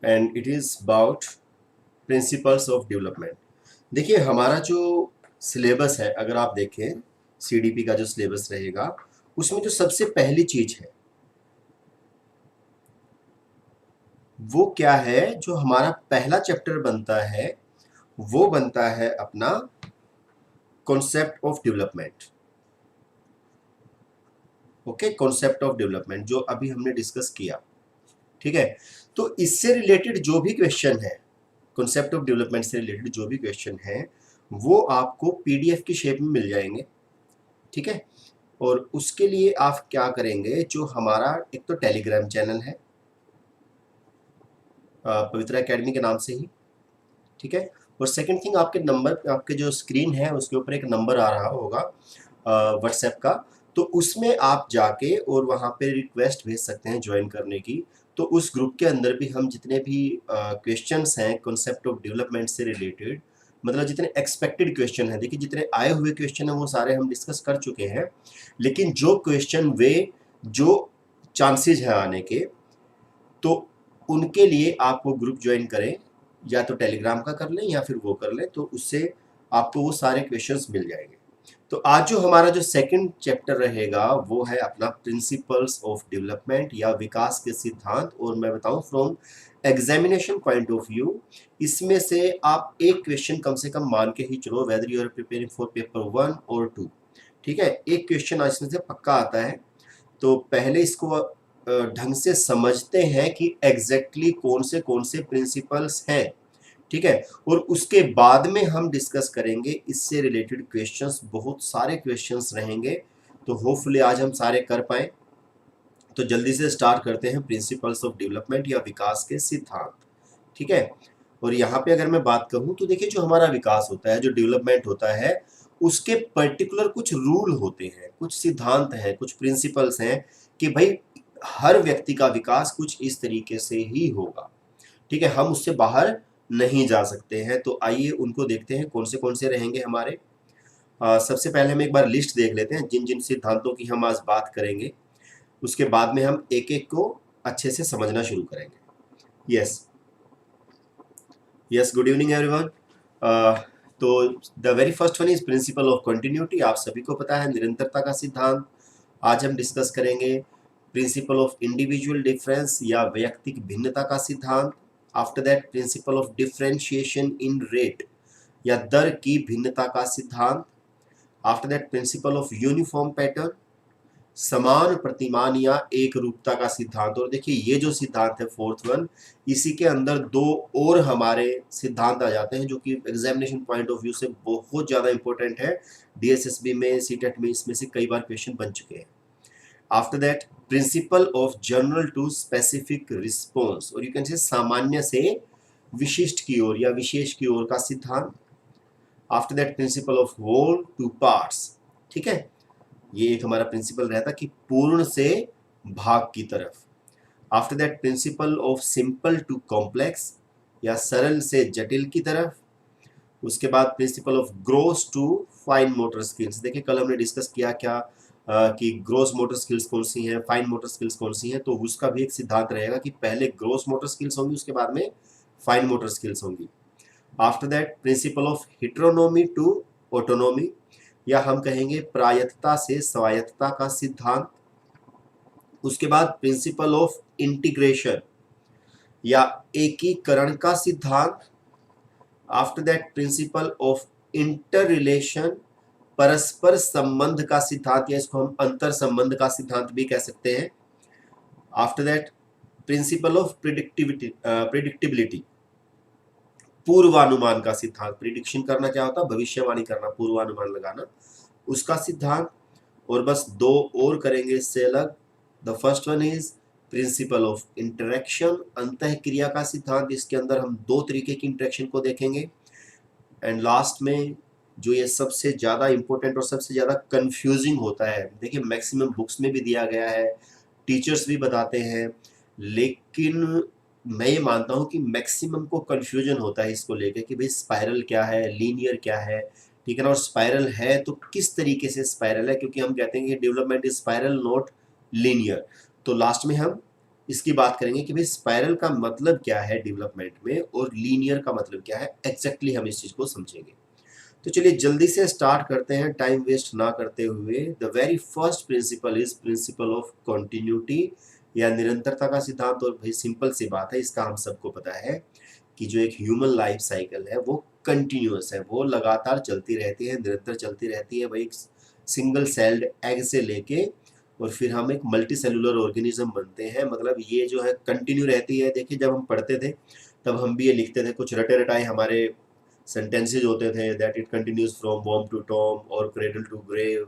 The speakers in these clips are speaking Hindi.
And it is about principles of development. देखिए हमारा जो सिलेबस है, अगर आप देखें सीडीपी का जो सिलेबस रहेगा, उसमें जो सबसे पहली चीज है वो क्या है, जो हमारा पहला चैप्टर बनता है वो बनता है अपना concept of development. Okay, concept of development जो अभी हमने डिस्कस किया, ठीक है। तो इससे रिलेटेड जो भी क्वेश्चन है, कॉन्सेप्ट ऑफ डेवलपमेंट से रिलेटेड जो भी क्वेश्चन है, वो आपको पीडीएफ की शेप में मिल जाएंगे, ठीक है। और उसके लिए आप क्या करेंगे, जो हमारा एक तो टेलीग्राम चैनल है पवित्रा एकेडमी के नाम से ही, ठीक है। और सेकंड थिंग, आपके नंबर पे, आपके जो स्क्रीन है उसके ऊपर एक नंबर आ रहा होगा व्हाट्सएप का, तो उसमें आप जाके और वहाँ पे रिक्वेस्ट भेज सकते हैं ज्वाइन करने की। तो उस ग्रुप के अंदर भी हम जितने भी क्वेश्चंस हैं कॉन्सेप्ट ऑफ डेवलपमेंट से रिलेटेड, मतलब जितने एक्सपेक्टेड क्वेश्चन हैं, देखिए जितने आए हुए क्वेश्चन हैं वो सारे हम डिस्कस कर चुके हैं, लेकिन जो क्वेश्चन वे जो चांसेस हैं आने के, तो उनके लिए आप वो ग्रुप ज्वाइन करें, या तो टेलीग्राम का कर लें या फिर वो कर लें, तो उससे आपको वो सारे क्वेश्चंस मिल जाएंगे। तो आज जो हमारा जो सेकंड चैप्टर रहेगा वो है अपना प्रिंसिपल्स ऑफ डेवलपमेंट या विकास के सिद्धांत। और मैं बताऊं from examination point of view, इसमें से आप एक क्वेश्चन कम से कम मान के ही चलो, whether you are preparing for paper 1 और 2, ठीक है। एक क्वेश्चन इसमें से पक्का आता है। तो पहले इसको ढंग से समझते हैं कि एग्जैक्टली कौन से प्रिंसिपल्स हैं, ठीक है। और उसके बाद में हम डिस्कस करेंगे इससे रिलेटेड क्वेश्चंस, बहुत सारे क्वेश्चंस रहेंगे। तो होपफुली आज हम सारे कर पाए। तो जल्दी से स्टार्ट करते हैं प्रिंसिपल्स ऑफ डेवलपमेंट या विकास के सिद्धांत, ठीक है। और यहाँ पे अगर मैं बात कहूँ तो देखिए, जो हमारा विकास होता है, जो डेवलपमेंट होता है, उसके पर्टिकुलर कुछ रूल होते हैं, कुछ सिद्धांत हैं, कुछ प्रिंसिपल्स हैं कि भाई हर व्यक्ति का विकास कुछ इस तरीके से ही होगा, ठीक है। हम उससे बाहर नहीं जा सकते हैं। तो आइए उनको देखते हैं कौन से रहेंगे हमारे। सबसे पहले हम एक बार लिस्ट देख लेते हैं जिन जिन सिद्धांतों की हम आज बात करेंगे, उसके बाद में हम एक एक को अच्छे से समझना शुरू करेंगे। Yes yes, good evening everyone. तो the very first one is principle of continuity. आप सभी को पता है निरंतरता का सिद्धांत। आज हम डिस्कस करेंगे प्रिंसिपल ऑफ इंडिविजुअल डिफरेंस या वैयक्तिक भिन्नता का सिद्धांत। After that principle of differentiation in rate या दर की भिन्नता का सिद्धांत। After that principle of uniform pattern, समान प्रतिमान या एक रूपता का सिद्धांत। और देखिए ये जो सिद्धांत है फोर्थ वन, इसी के अंदर दो और हमारे सिद्धांत आ जाते हैं जो कि एग्जामिनेशन पॉइंट ऑफ व्यू से बहुत ज्यादा इंपॉर्टेंट है। डीएसएसबी में, सीटेट में इसमें से कई बार क्वेश्चन बन चुके हैं। After that principle of general to specific response, और यू कैन से सामान्य से विशिष्ट की ओर या विशेष की ओर का सिद्धांत। After that principle of whole to parts, ठीक है। ये एक हमारा प्रिंसिपल रहता कि पूर्ण से भाग की तरफ। After that principle of simple to complex या सरल से जटिल की तरफ। उसके बाद principle of gross to fine motor skills. देखिए कल हमने डिस्कस किया क्या कि ग्रोस मोटर स्किल्स कौन सी हैं, फाइन मोटर स्किल्स कौन सी हैं। तो उसका भी एक सिद्धांत रहेगा कि पहले ग्रोस मोटर स्किल्स होंगी, उसके बाद में फाइन मोटर स्किल्स होंगी। After that principle of heteronomy to autonomy या हम कहेंगे प्रायत्तता से स्वायत्तता का सिद्धांत। उसके बाद प्रिंसिपल ऑफ इंटीग्रेशन या एकीकरण का सिद्धांत। After that principle of inter relation, परस्पर संबंध का सिद्धांत या इसको हम अंतर संबंध का सिद्धांत भी कह सकते हैं। आफ्टर दैट प्रिंसिपल ऑफ प्रिडिक्टिबिलिटी, पूर्वानुमान का सिद्धांत। प्रिडिक्शन करना क्या होता है, भविष्यवाणी करना, पूर्वानुमान लगाना, उसका सिद्धांत। और बस दो और करेंगे इससे अलग। The first one is principle of interaction, अंतःक्रिया का सिद्धांत। इसके अंदर हम दो तरीके की इंटरेक्शन को देखेंगे। एंड लास्ट में जो ये सबसे ज्यादा इंपॉर्टेंट और सबसे ज्यादा कंफ्यूजिंग होता है, देखिए मैक्सिमम बुक्स में भी दिया गया है, टीचर्स भी बताते हैं, लेकिन मैं ये मानता हूँ कि मैक्सिमम को कंफ्यूजन होता है इसको लेके कि भाई स्पाइरल क्या है, लीनियर क्या है, ठीक है ना। और स्पाइरल है तो किस तरीके से स्पाइरल है, क्योंकि हम कहते हैं कि development is spiral not linear. तो लास्ट में हम इसकी बात करेंगे कि भाई स्पाइरल का मतलब क्या है डेवलपमेंट में और लीनियर का मतलब क्या है, एग्जैक्टली हम इस चीज़ को समझेंगे। तो चलिए जल्दी से स्टार्ट करते हैं टाइम वेस्ट ना करते हुए। The very first principle is principle of continuity या निरंतरता का सिद्धांत। और भाई सिंपल सी बात है, इसका हम सबको पता है कि जो एक ह्यूमन लाइफ साइकिल है वो कंटिन्यूअस है, वो लगातार चलती रहती है, निरंतर चलती रहती है। भाई सिंगल सेल्ड एग से लेके और फिर हम एक मल्टी सेलुलर ऑर्गेनिज्म बनते हैं, मतलब ये जो है कंटिन्यू रहती है। देखिए जब हम पढ़ते थे तब हम भी ये लिखते थे, कुछ रटे रटाए हमारे सेंटेंसेज होते थे, दैट इट कंटिन्यूज फ्रॉम वॉर्म टू टॉम और क्रेडल टू ग्रेव,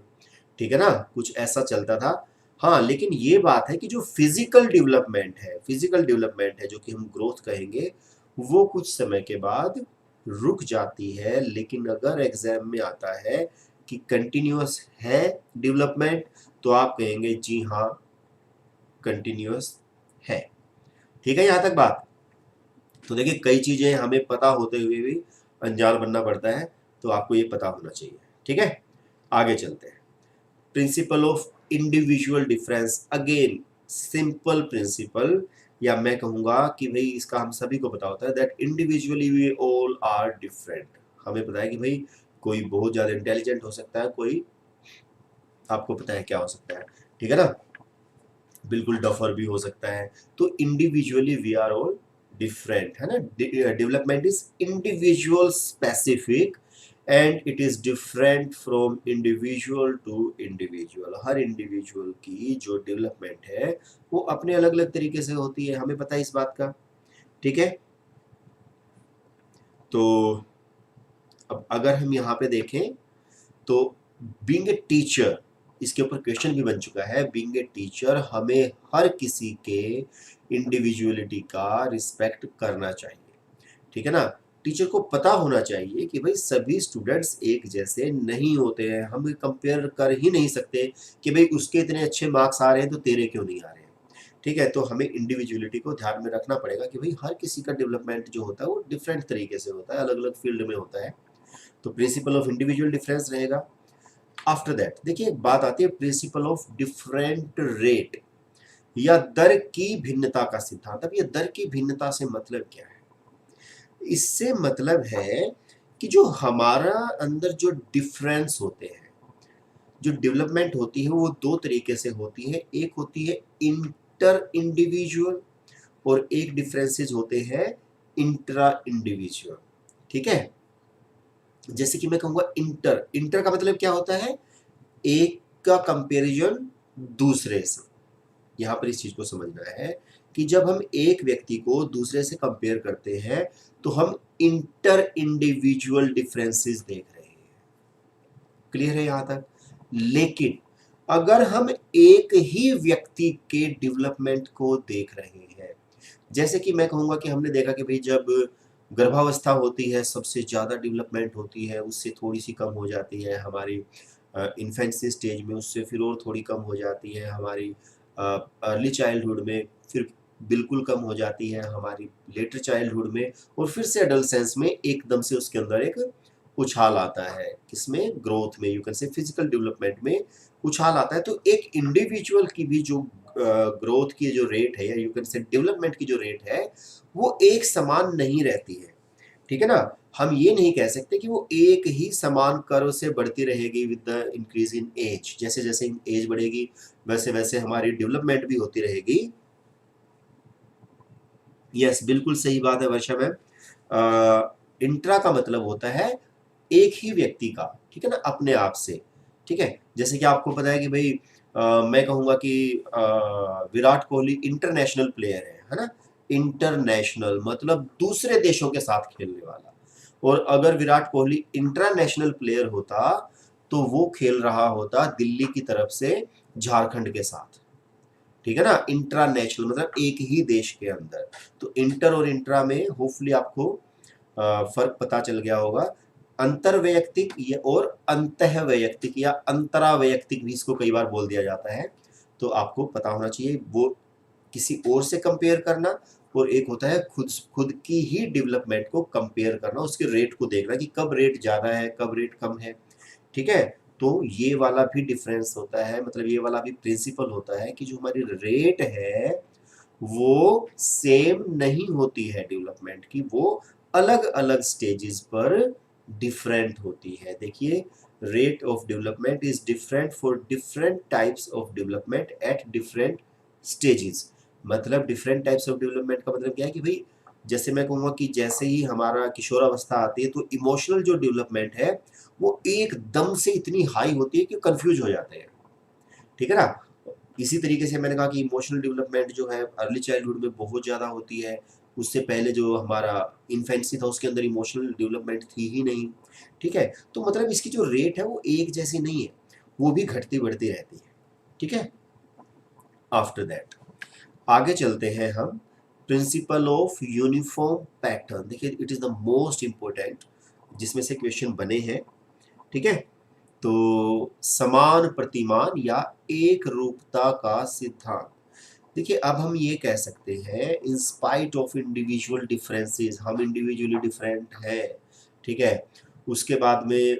ठीक है ना, कुछ ऐसा चलता था। हाँ, लेकिन ये बात है कि जो फिजिकल डेवलपमेंट है, फिजिकल डेवलपमेंट है जो कि हम ग्रोथ कहेंगे, वो कुछ समय के बाद रुक जाती है। लेकिन अगर एग्जाम में आता है कि कंटिन्यूअस है डेवलपमेंट, तो आप कहेंगे जी हाँ कंटिन्यूअस है। ठीक है यहाँ तक बात। तो देखिए कई चीजें हमें पता होते हुए भी अनजान बनना पड़ता है, तो आपको ये पता होना चाहिए। ठीक है, आगे चलते हैं। Principle of individual difference, again simple principal, या मैं कहूंगा कि भाई इसका हम सभी को पता होता है that individually we all are different. हमें पता है कि भाई कोई बहुत ज्यादा इंटेलिजेंट हो सकता है, कोई आपको पता है क्या हो सकता है, ठीक है ना, बिल्कुल डफर भी हो सकता है। तो individually we are all different, है ना। Development is individual specific and it is different from individual to individual. हर इंडिविजुअल की जो डेवलपमेंट है वो अपने अलग अलग तरीके से होती है, हमें पता है इस बात का। ठीक है, तो अब अगर हम यहाँ पे देखें तो बीइंग ए टीचर, इसके ऊपर क्वेश्चन भी बन चुका है, बीइंग ए टीचर हमें हर किसी के इंडिविजुअलिटी का रिस्पेक्ट करना चाहिए। ठीक है ना, टीचर को पता होना चाहिए कि भाई सभी स्टूडेंट्स एक जैसे नहीं होते हैं, हम कंपेयर कर ही नहीं सकते कि भाई उसके इतने अच्छे मार्क्स आ रहे हैं तो तेरे क्यों नहीं आ रहे हैं। ठीक है, तो हमें इंडिविजुअलिटी को ध्यान में रखना पड़ेगा कि भाई हर किसी का डेवलपमेंट जो होता है वो डिफरेंट तरीके से होता है, अलग अलग फील्ड में होता है। तो प्रिंसिपल ऑफ इंडिविजुअल डिफरेंस रहेगा। आफ्टर दैट देखिए एक बात आती है प्रिंसिपल ऑफ डिफरेंट रेट या दर की भिन्नता का सिद्धांत। अब ये दर की भिन्नता से मतलब क्या है? इससे मतलब है कि जो हमारा अंदर जो डिफरेंस होते हैं, जो डेवलपमेंट होती है वो दो तरीके से होती है। एक होती है इंटर इंडिविजुअल और एक डिफरेंसेस होते हैं इंट्रा इंडिविजुअल। ठीक है, जैसे कि मैं कहूंगा इंटर, इंटर का मतलब क्या होता है? एक का कंपैरिजन दूसरे से। यहाँ पर इस चीज को समझना है कि जब हम एक व्यक्ति को दूसरे से कंपेयर करते हैं तो हम इंटर इंडिविजुअल डिफरेंसेस देख रहे हैं। क्लियर है यहाँ तक? लेकिन अगर हम एक ही व्यक्ति के डेवलपमेंट को देख रहे हैं, जैसे कि मैं कहूंगा कि हमने देखा कि भाई जब गर्भावस्था होती है सबसे ज़्यादा डेवलपमेंट होती है, उससे थोड़ी सी कम हो जाती है हमारी इन्फेंसी स्टेज में, उससे फिर और थोड़ी कम हो जाती है हमारी अर्ली चाइल्डहुड में, फिर बिल्कुल कम हो जाती है हमारी लेटर चाइल्डहुड में, और फिर से एडल्सेंस में एकदम से उसके अंदर एक उछाल आता है। किसमें? ग्रोथ में, यू कैन से फिजिकल डेवलपमेंट में उछाल आता है। तो एक इंडिविजुअल की भी जो ग्रोथ की जो रेट है या यू कैन से डेवलपमेंट की जो रेट है वो एक समान नहीं रहती है। ठीक है ना, हम ये नहीं कह सकते कि वो एक ही समान कर्व से बढ़ती रहेगी with the increase in age. जैसे जैसे एज बढ़ेगी वैसे वैसे हमारी डेवलपमेंट भी होती रहेगी। यस, बिल्कुल सही बात है वर्षा मैम। इंट्रा का मतलब होता है एक ही व्यक्ति का, ठीक है ना, अपने आप से। ठीक है, जैसे कि आपको पता है कि भाई मैं कहूंगा कि विराट कोहली इंटरनेशनल प्लेयर है ना। इंटरनेशनल मतलब दूसरे देशों के साथ खेलने वाला। और अगर विराट कोहली इंटरनेशनल प्लेयर होता तो वो खेल रहा होता दिल्ली की तरफ से झारखंड के साथ। ठीक है ना, इंट्रानेशनल मतलब एक ही देश के अंदर। तो इंटर और इंट्रा में होपफुली आपको फर्क पता चल गया होगा। अंतर वैयक्तिक और अंतः वैयक्तिक या अंतरा वैयक्तिक भी इसको कई बार बोल दिया जाता है। तो आपको पता होना चाहिए वो किसी और से कंपेयर करना, और एक होता है खुद खुद की ही डेवलपमेंट को कंपेयर करना, उसके रेट को देखना कि कब रेट ज्यादा है कब रेट कम है। ठीक है, तो ये वाला भी डिफरेंस होता है, मतलब ये वाला भी प्रिंसिपल होता है कि जो हमारी रेट है वो सेम नहीं होती है डेवलपमेंट की, वो अलग अलग स्टेजेस पर डिफरेंट होती है। देखिए, rate of development is different for different types of development at different stages. मतलब डिफरेंट टाइप्स ऑफ डेवलपमेंट का मतलब क्या है कि भाई, जैसे मैं कहूँगा कि जैसे ही हमारा किशोरावस्था आती है तो इमोशनल जो डेवलपमेंट है वो एकदम से इतनी हाई होती है कि कंफ्यूज हो जाते हैं, ठीक है ना। इसी तरीके से मैंने कहा कि इमोशनल डेवलपमेंट जो है अर्ली चाइल्डहुड में बहुत ज़्यादा होती है। उससे पहले जो हमारा इन्फेंसी था उसके अंदर इमोशनल डेवलपमेंट थी ही नहीं, ठीक है। तो मतलब इसकी जो रेट है वो एक जैसी नहीं है, वो भी घटती बढ़ती रहती है, ठीक है। आफ्टर दैट आगे चलते हैं हम, प्रिंसिपल ऑफ यूनिफॉर्म पैटर्न। देखिए, it is the most important, जिसमें से क्वेश्चन बने हैं, ठीक है। तो समान प्रतिमान या एक रूपता का सिद्धांत। देखिए, अब हम ये कह सकते हैं in spite of individual differences, हम इंडिविजुअली डिफरेंट हैं, ठीक है। उसके बाद में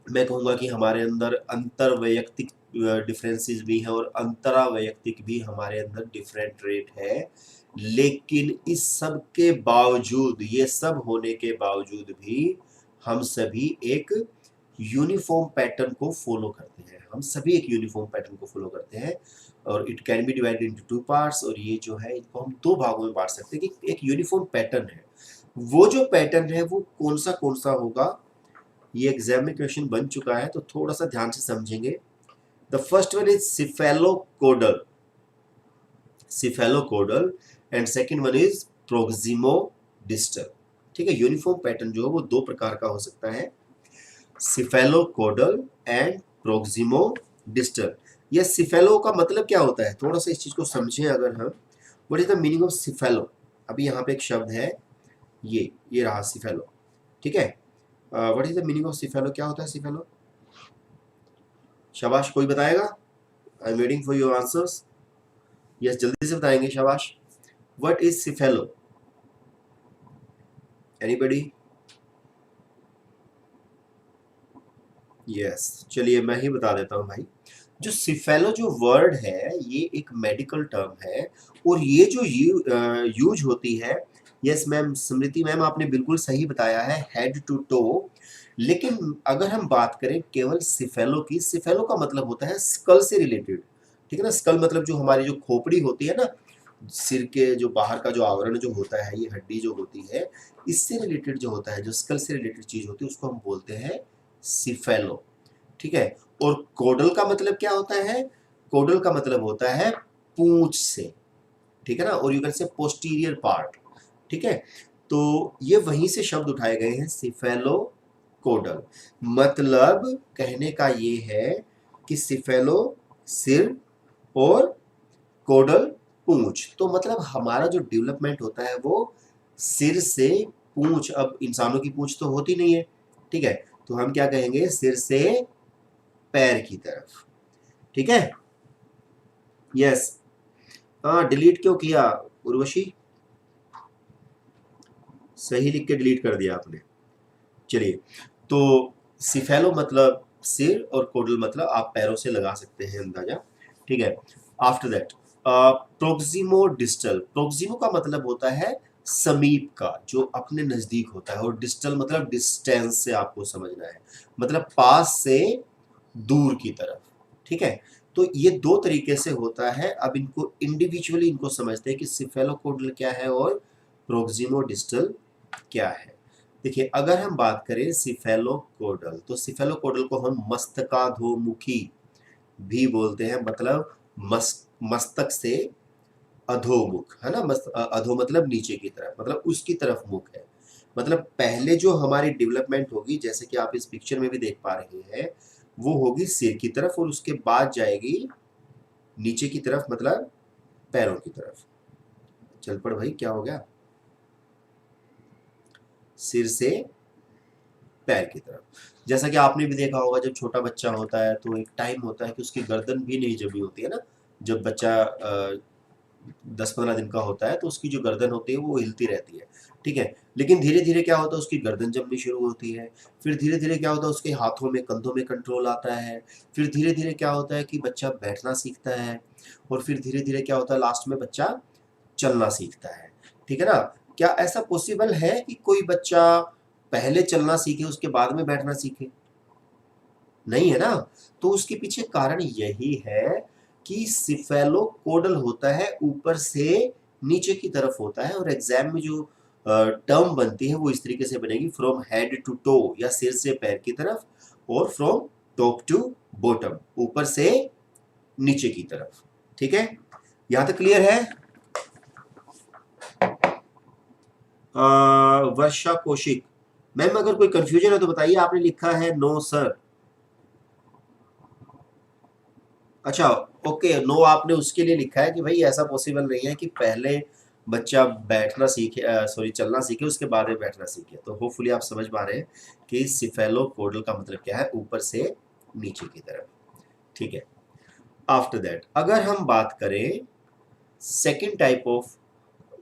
मैं कहूँगा कि हमारे अंदर अंतर वैयक्तिक डिफरेंसेस भी हैं और अंतरा वैयक्तिक भी हमारे अंदर डिफरेंट रेट है। लेकिन इस सब के बावजूद, ये सब होने के बावजूद भी हम सभी एक यूनिफॉर्म पैटर्न को फॉलो करते हैं, हम सभी एक यूनिफॉर्म पैटर्न को फॉलो करते हैं। और it can be divided into two parts, और ये जो है इनको हम दो भागों में बांट सकते हैं कि एक यूनिफॉर्म पैटर्न है। वो जो पैटर्न है वो कौन सा होगा, ये एग्जाम में क्वेश्चन बन चुका है, तो थोड़ा सा ध्यान से समझेंगे। The first one is cephalocaudal, cephalocaudal, and second one is proximodistal, ठीक है। यूनिफॉर्म पैटर्न जो है वो दो प्रकार का हो सकता है, सिफेलोकोडल एंड प्रोक्सिमो डिस्टल। यह सिफेलो का मतलब क्या होता है, थोड़ा सा इस चीज को समझें अगर हम। What is the meaning of cephalo. अभी यहाँ पे एक शब्द है, ये रहा सिफेलो, ठीक है। What is the meaning of cephalo, क्या होता है सिफेलो? शाबाश, कोई बताएगा? I am waiting for your answers. Yes, जल्दी से बताएंगे, शाबाश। What is cephalo? Anybody? Yes, चलिए मैं ही बता देता हूँ भाई। जो सिफेलो जो वर्ड है ये एक मेडिकल टर्म है, और ये जो यूज होती है, यस मैम, स्मृति मैम आपने बिल्कुल सही बताया है, हेड टू टो। लेकिन अगर हम बात करें केवल सिफेलो की, सिफेलो का मतलब होता है स्कल से रिलेटेड, ठीक है ना। स्कल मतलब जो हमारी जो खोपड़ी होती है ना, सिर के जो बाहर का जो आवरण जो होता है, ये हड्डी जो होती है, इससे रिलेटेड जो होता है, जो स्कल से रिलेटेड चीज होती है, उसको हम बोलते हैं सिफेलो, ठीक है। और कोडल का मतलब क्या होता है? कोडल का मतलब होता है पूंछ से, ठीक है ना, और यू कैन से पोस्टीरियर पार्ट, ठीक है। तो ये वहीं से शब्द उठाए गए हैं, सिफेलो कोडल। मतलब कहने का ये है कि सिफेलो सिर और कोडल पूंछ, तो मतलब हमारा जो डेवलपमेंट होता है वो सिर से पूंछ, अब इंसानों की पूंछ तो होती नहीं है, ठीक है, तो हम क्या कहेंगे, सिर से पैर की तरफ, ठीक है। यस, हाँ, डिलीट क्यों किया उर्वशी? सही लिख के डिलीट कर दिया आपने। चलिए, तो सिफेलो मतलब सिर और कोडल मतलब आप पैरों से लगा सकते हैं अंदाजा, ठीक है। After that proximodistal. Proximo का मतलब होता है समीप का, जो अपने नजदीक होता है, और डिस्टल मतलब डिस्टेंस से आपको समझना है, मतलब पास से दूर की तरफ, ठीक है। तो ये दो तरीके से होता है। अब इनको इंडिविजुअली इनको समझते हैं कि सिफेलोकोडल क्या है और प्रोक्सिमो डिस्टल क्या है। देखिए, अगर हम बात करें सिफेलोकोडल, तो सिफेलोकोडल को हम मस्तकाधोमुखी भी बोलते हैं, मतलब मस्तक से अधोमुख, है ना। अधो मतलब नीचे की तरफ, मतलब उसकी तरफ मुख है। मतलब पहले जो हमारी डेवलपमेंट होगी, जैसे कि आप इस पिक्चर में भी देख पा रहे हैं, वो होगी सिर की तरफ, और उसके बाद जाएगी नीचे की तरफ, मतलब पैरों की तरफ। चल पड़ भाई, क्या हो गया? सिर से पैर की तरफ। जैसा कि आपने भी देखा होगा, जब छोटा बच्चा होता है तो एक टाइम होता है कि उसकी गर्दन भी नहीं जमी होती है ना, जब बच्चा 10-15 दिन का होता है, तो उसकी जो गर्दन होती है वो हिलती रहती है, ठीक है। लेकिन धीरे धीरे क्या होता है, उसकी गर्दन जमनी शुरू होती है, फिर धीरे धीरे क्या होता है, उसके हाथों में कंधों में कंट्रोल आता है, फिर धीरे धीरे क्या होता है कि बच्चा बैठना सीखता है, और फिर धीरे धीरे क्या होता है, लास्ट में बच्चा चलना सीखता है, ठीक है ना। क्या ऐसा पॉसिबल है कि कोई बच्चा पहले चलना सीखे उसके बाद में बैठना सीखे? नहीं है ना। तो उसके पीछे कारण यही है कि सिफेलोकोडल होता है, ऊपर से नीचे की तरफ होता है, और एग्जाम में जो टर्म बनती है वो इस तरीके से बनेगी, फ्रॉम हेड टू टो, या सिर से पैर की तरफ, और फ्रॉम टॉप टू बॉटम, ऊपर से नीचे की तरफ, ठीक है। यहां तक क्लियर है? वर्षा कौशिक, मैम अगर कोई कंफ्यूजन है तो बताइए। आपने लिखा है नो सर। अच्छा, ओके, नो आपने उसके लिए लिखा है कि भाई ऐसा पॉसिबल नहीं है कि पहले बच्चा बैठना सीखे, सॉरी चलना सीखे, उसके बाद में बैठना सीखे। तो होपफुली आप समझ पा रहे हैं कि सिफेलोकोडल का मतलब क्या है, ऊपर से नीचे की तरफ, ठीक है। आफ्टर दैट अगर हम बात करें second type of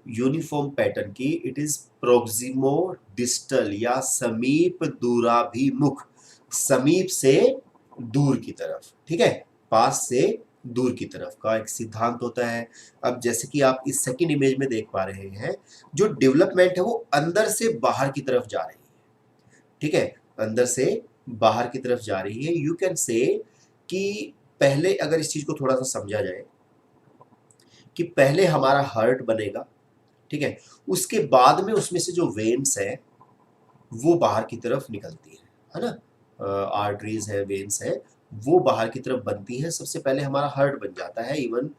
uniform pattern की, इट इज प्रोक्सिमो डिस्टल या समीप दूराभिमुख, समीप से दूर की तरफ, ठीक है, पास से दूर की तरफ का एक सिद्धांत होता है। अब जैसे कि आप इस सेकंड इमेज में देख पा रहे हैं, जो डेवलपमेंट है वो अंदर से बाहर की तरफ जा रही है, ठीक है, अंदर से बाहर की तरफ जा रही है। यू कैन से कि पहले अगर इस चीज को थोड़ा सा समझा जाए कि पहले हमारा हार्ट बनेगा, ठीक है, उसके बाद में उसमें से जो वेन्स है वो बाहर की तरफ निकलती है ना, आर्टरीज है, वेन्स है, वो बाहर की तरफ बनती है। सबसे पहले हमारा हार्ट बन जाता है, इवन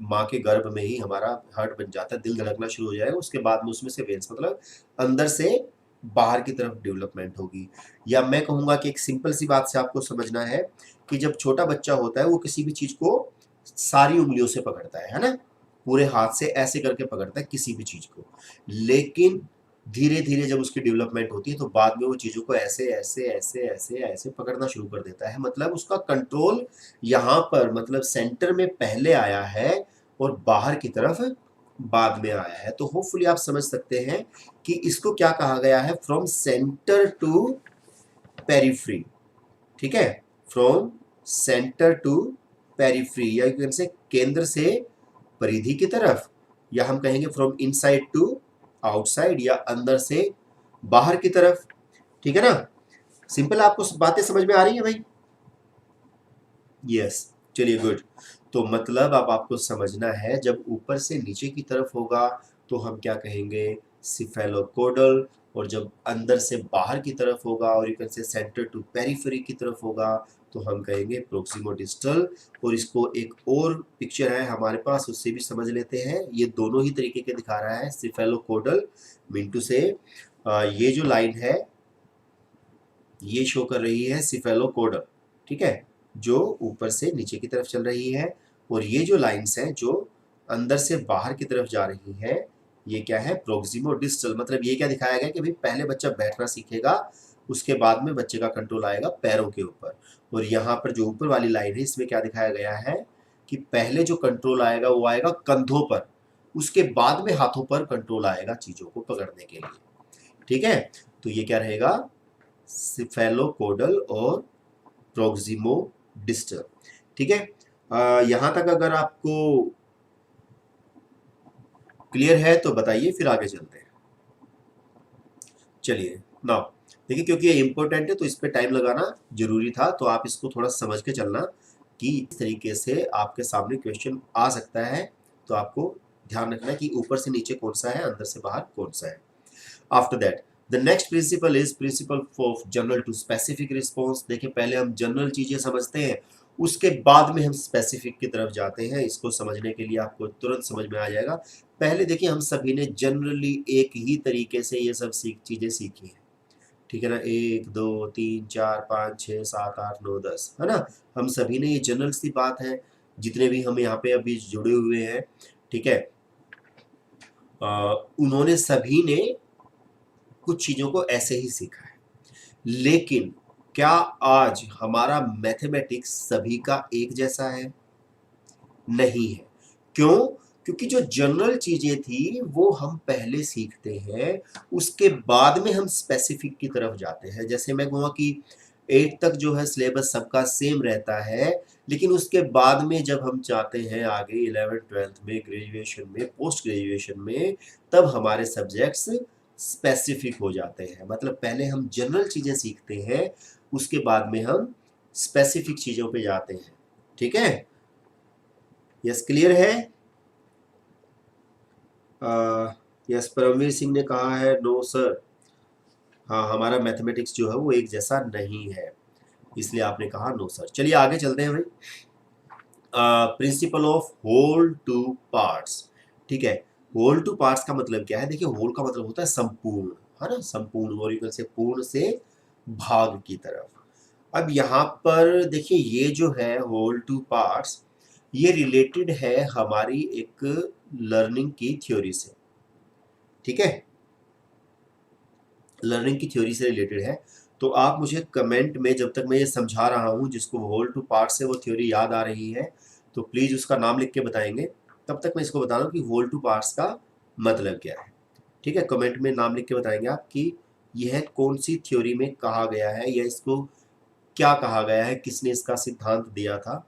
माँ के गर्भ में ही हमारा हार्ट बन जाता है, दिल धड़कना शुरू हो जाएगा, उसके बाद में उसमें से वेन्स, मतलब अंदर से बाहर की तरफ डेवलपमेंट होगी। या मैं कहूँगा कि एक सिंपल सी बात से आपको समझना है कि जब छोटा बच्चा होता है वो किसी भी चीज़ को सारी उंगलियों से पकड़ता है ना, पूरे हाथ से ऐसे करके पकड़ता है किसी भी चीज़ को, लेकिन धीरे धीरे जब उसकी डेवलपमेंट होती है तो बाद में वो चीज़ों को ऐसे ऐसे ऐसे ऐसे ऐसे पकड़ना शुरू कर देता है। मतलब उसका कंट्रोल यहाँ पर, मतलब सेंटर में पहले आया है और बाहर की तरफ बाद में आया है। तो होपफुली आप समझ सकते हैं कि इसको क्या कहा गया है, फ्रॉम सेंटर टू पेरिफ्री, ठीक है, फ्रॉम सेंटर टू पेरिफ्री, या यू कैन से केंद्र से परिधि की तरफ, या हम कहेंगे फ्रॉम इनसाइड टू आउटसाइड, या अंदर से बाहर की तरफ, ठीक है ना। सिंपल, आपको बातें समझ में आ रही है भाई? यस, चलिए गुड। तो मतलब अब आपको समझना है, जब ऊपर से नीचे की तरफ होगा तो हम क्या कहेंगे, सिफेलोकोडल, और जब अंदर से बाहर की तरफ होगा और you can say centre to periphery की तरफ होगा तो हम कहेंगे प्रोक्सिमो डिस्टल। और इसको एक और पिक्चर है हमारे पास, उससे भी समझ लेते हैं। ये दोनों ही तरीके के दिखा रहा है। सिफेलोकोडल मिंटू से ये जो लाइन है ये शो कर रही है सिफेलोकोडल, ठीक है, जो ऊपर से नीचे की तरफ चल रही है, और ये जो लाइंस हैं जो अंदर से बाहर की तरफ जा रही हैं, ये क्या है, प्रोक्सिमो डिस्टल। मतलब ये क्या दिखाया गया कि भाई पहले बच्चा बैठना सीखेगा, उसके बाद में बच्चे का कंट्रोल आएगा पैरों के ऊपर। और यहाँ पर जो ऊपर वाली लाइन है इसमें क्या दिखाया गया है कि पहले जो कंट्रोल आएगा वो आएगा कंधों पर, उसके बाद में हाथों पर कंट्रोल आएगा चीजों को पकड़ने के लिए, ठीक है। तो ये क्या रहेगा, सिफेलोकोडल और प्रोक्सिमो डिस्टल, ठीक है। यहां तक अगर आपको क्लियर है तो बताइए, फिर आगे चलते हैं। चलिए नाउ देखिए, क्योंकि ये इंपॉर्टेंट है तो इस पे टाइम लगाना जरूरी था, तो आप इसको थोड़ा समझ के चलना कि इस तरीके से आपके सामने क्वेश्चन आ सकता है। तो आपको ध्यान रखना है कि ऊपर से नीचे कौन सा है, अंदर से बाहर कौन सा है। After that the next principle is principle of general to specific response. देखिए पहले हम जनरल चीजें समझते हैं, उसके बाद में हम स्पेसिफिक की तरफ जाते हैं। इसको समझने के लिए आपको तुरंत समझ में आ जाएगा। पहले देखिए हम सभी ने जनरली एक ही तरीके से ये सब चीजें सीखी हैं, ठीक है ना, 1 2 3 4 5 6 7 8 9 10, है ना। हम सभी ने, ये जनरल सी बात है, जितने भी हम यहाँ पे अभी जुड़े हुए हैं, ठीक है, उन्होंने सभी ने कुछ चीजों को ऐसे ही सीखा है। लेकिन क्या आज हमारा मैथमेटिक्स सभी का एक जैसा है? नहीं है। क्यों? क्योंकि जो जनरल चीजें थी वो हम पहले सीखते हैं, उसके बाद में हम स्पेसिफिक की तरफ जाते हैं। जैसे मैं कहूँगा कि 8 तक जो है सिलेबस सबका सेम रहता है, लेकिन उसके बाद में जब हम जाते हैं आगे 11th-12th में, ग्रेजुएशन में, पोस्ट ग्रेजुएशन में, तब हमारे सब्जेक्ट्स स्पेसिफिक हो जाते हैं। मतलब पहले हम जनरल चीजें सीखते हैं, उसके बाद में हम स्पेसिफिक चीजों पे जाते हैं। ठीक है, यस क्लियर है? यस, परमवीर सिंह ने कहा है नो सर। हाँ, हमारा मैथमेटिक्स जो है वो एक जैसा नहीं है, इसलिए आपने कहा नो सर। चलिए आगे चलते हैं भाई। Principle of whole to parts. ठीक है, होल टू पार्ट्स का मतलब क्या है? देखिए, होल का मतलब होता है संपूर्ण, है ना, संपूर्ण, और यूं से पूर्ण से भाग की तरफ। अब यहाँ पर देखिए, ये जो है होल टू पार्ट्स, ये रिलेटेड है हमारी एक लर्निंग की थ्योरी से। ठीक है, लर्निंग की थ्योरी से रिलेटेड है। तो आप मुझे कमेंट में, जब तक मैं ये समझा रहा हूँ, जिसको होल टू पार्ट से वो थ्योरी याद आ रही है, तो प्लीज़ उसका नाम लिख के बताएंगे। तब तक मैं इसको बता रहा हूँ कि होल टू पार्ट्स का मतलब क्या है। ठीक है, कमेंट में नाम लिख के बताएंगे आप कि यह कौन सी थ्योरी में कहा गया है, या इसको क्या कहा गया है, किसने इसका सिद्धांत दिया था।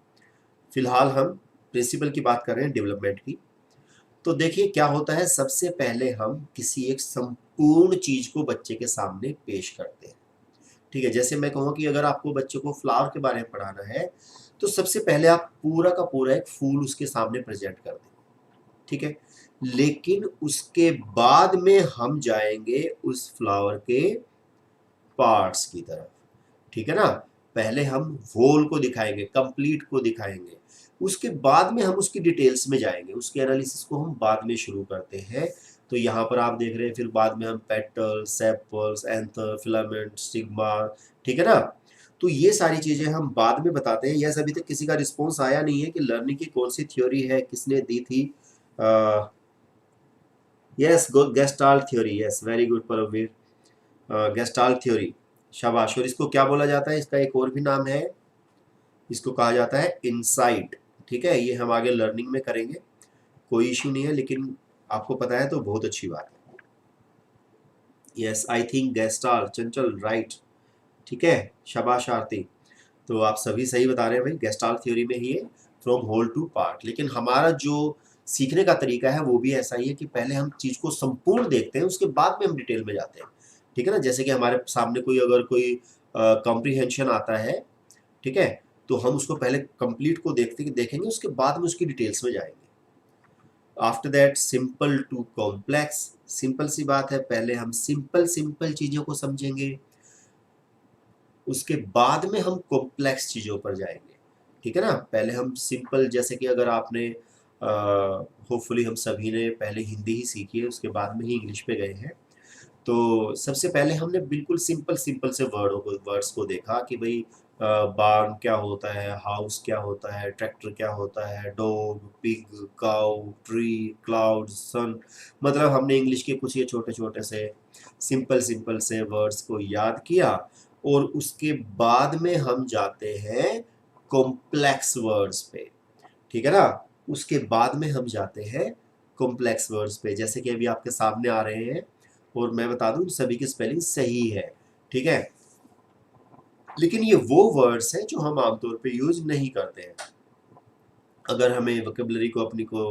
फिलहाल हम प्रिंसिपल की बात कर रहे हैं, डेवलपमेंट की। तो देखिए क्या होता है, सबसे पहले हम किसी एक संपूर्ण चीज को बच्चे के सामने पेश करते हैं। ठीक है, जैसे मैं कहूँ कि अगर आपको बच्चे को फ्लावर के बारे में पढ़ाना है, तो सबसे पहले आप पूरा का पूरा एक फूल उसके सामने प्रेजेंट कर दें। ठीक है, लेकिन उसके बाद में हम जाएंगे उस फ्लावर के पार्ट्स की तरफ। ठीक है ना, पहले हम होल को दिखाएंगे, कंप्लीट को दिखाएंगे, उसके बाद में हम उसकी डिटेल्स में जाएंगे, उसके एनालिसिस को हम बाद में शुरू करते हैं। तो यहाँ पर आप देख रहे हैं, फिर बाद में हम petal, sepals, anther, filament, stigma. ठीक है ना, तो ये सारी चीजें हम बाद में बताते हैं। यस, अभी तक किसी का रिस्पॉन्स आया नहीं है कि लर्निंग की कौन सी थ्योरी है, किसने दी थी। Yes, Gestalt theory, yes, very good Paramvir, Gestalt theory, शाबाश। और इसको क्या बोला जाता है? इसका एक और भी नाम है, इसको कहा जाता है इनसाइट। ठीक है, ये हम आगे लर्निंग में करेंगे, कोई इश्यू नहीं है, लेकिन आपको पता है तो बहुत अच्छी बात है। Yes, I think gestalt, Chanchal, right. ठीक है, शाबाश आरती। तो आप सभी सही बता रहे हैं भाई, गेस्टाल्ट थ्योरी में ही है, फ्रॉम होल टू पार्ट। लेकिन हमारा जो सीखने का तरीका है वो भी ऐसा ही है कि पहले हम चीज को संपूर्ण देखते हैं, उसके बाद में हम डिटेल में जाते हैं। ठीक है ना, जैसे कि हमारे सामने कोई अगर कोई कॉम्प्रीहेंशन आता है, ठीक है, तो हम उसको पहले कंप्लीट को देखेंगे, उसके बाद में उसकी डिटेल्स में जाएंगे। After that simple to complex. Simple सी बात है, पहले हम सिंपल सिंपल चीजों को समझेंगे, उसके बाद में हम कॉम्प्लेक्स चीजों पर जाएंगे। ठीक है ना, पहले हम सिंपल, जैसे कि अगर आपने होपफुली हम सभी ने पहले हिंदी ही सीखी है, उसके बाद में ही इंग्लिश पे गए हैं। तो सबसे पहले हमने बिल्कुल सिंपल सिंपल से वर्ड्स को देखा कि भाई बार्न क्या होता है, हाउस क्या होता है, ट्रैक्टर क्या होता है, dog, pig, cow, tree, cloud, sun. मतलब हमने इंग्लिश के कुछ ये छोटे छोटे से सिंपल सिंपल से वर्ड्स को याद किया, और उसके बाद में हम जाते हैं कॉम्प्लेक्स वर्ड्स पे। ठीक है ना, उसके बाद में हम जाते हैं कॉम्प्लेक्स वर्ड्स पे, जैसे कि अभी आपके सामने आ रहे हैं, और मैं बता दूं सभी की स्पेलिंग सही है। ठीक है, लेकिन ये वो वर्ड्स हैं जो हम आमतौर पे यूज नहीं करते हैं। अगर हमें वोकेबलरी को अपनी को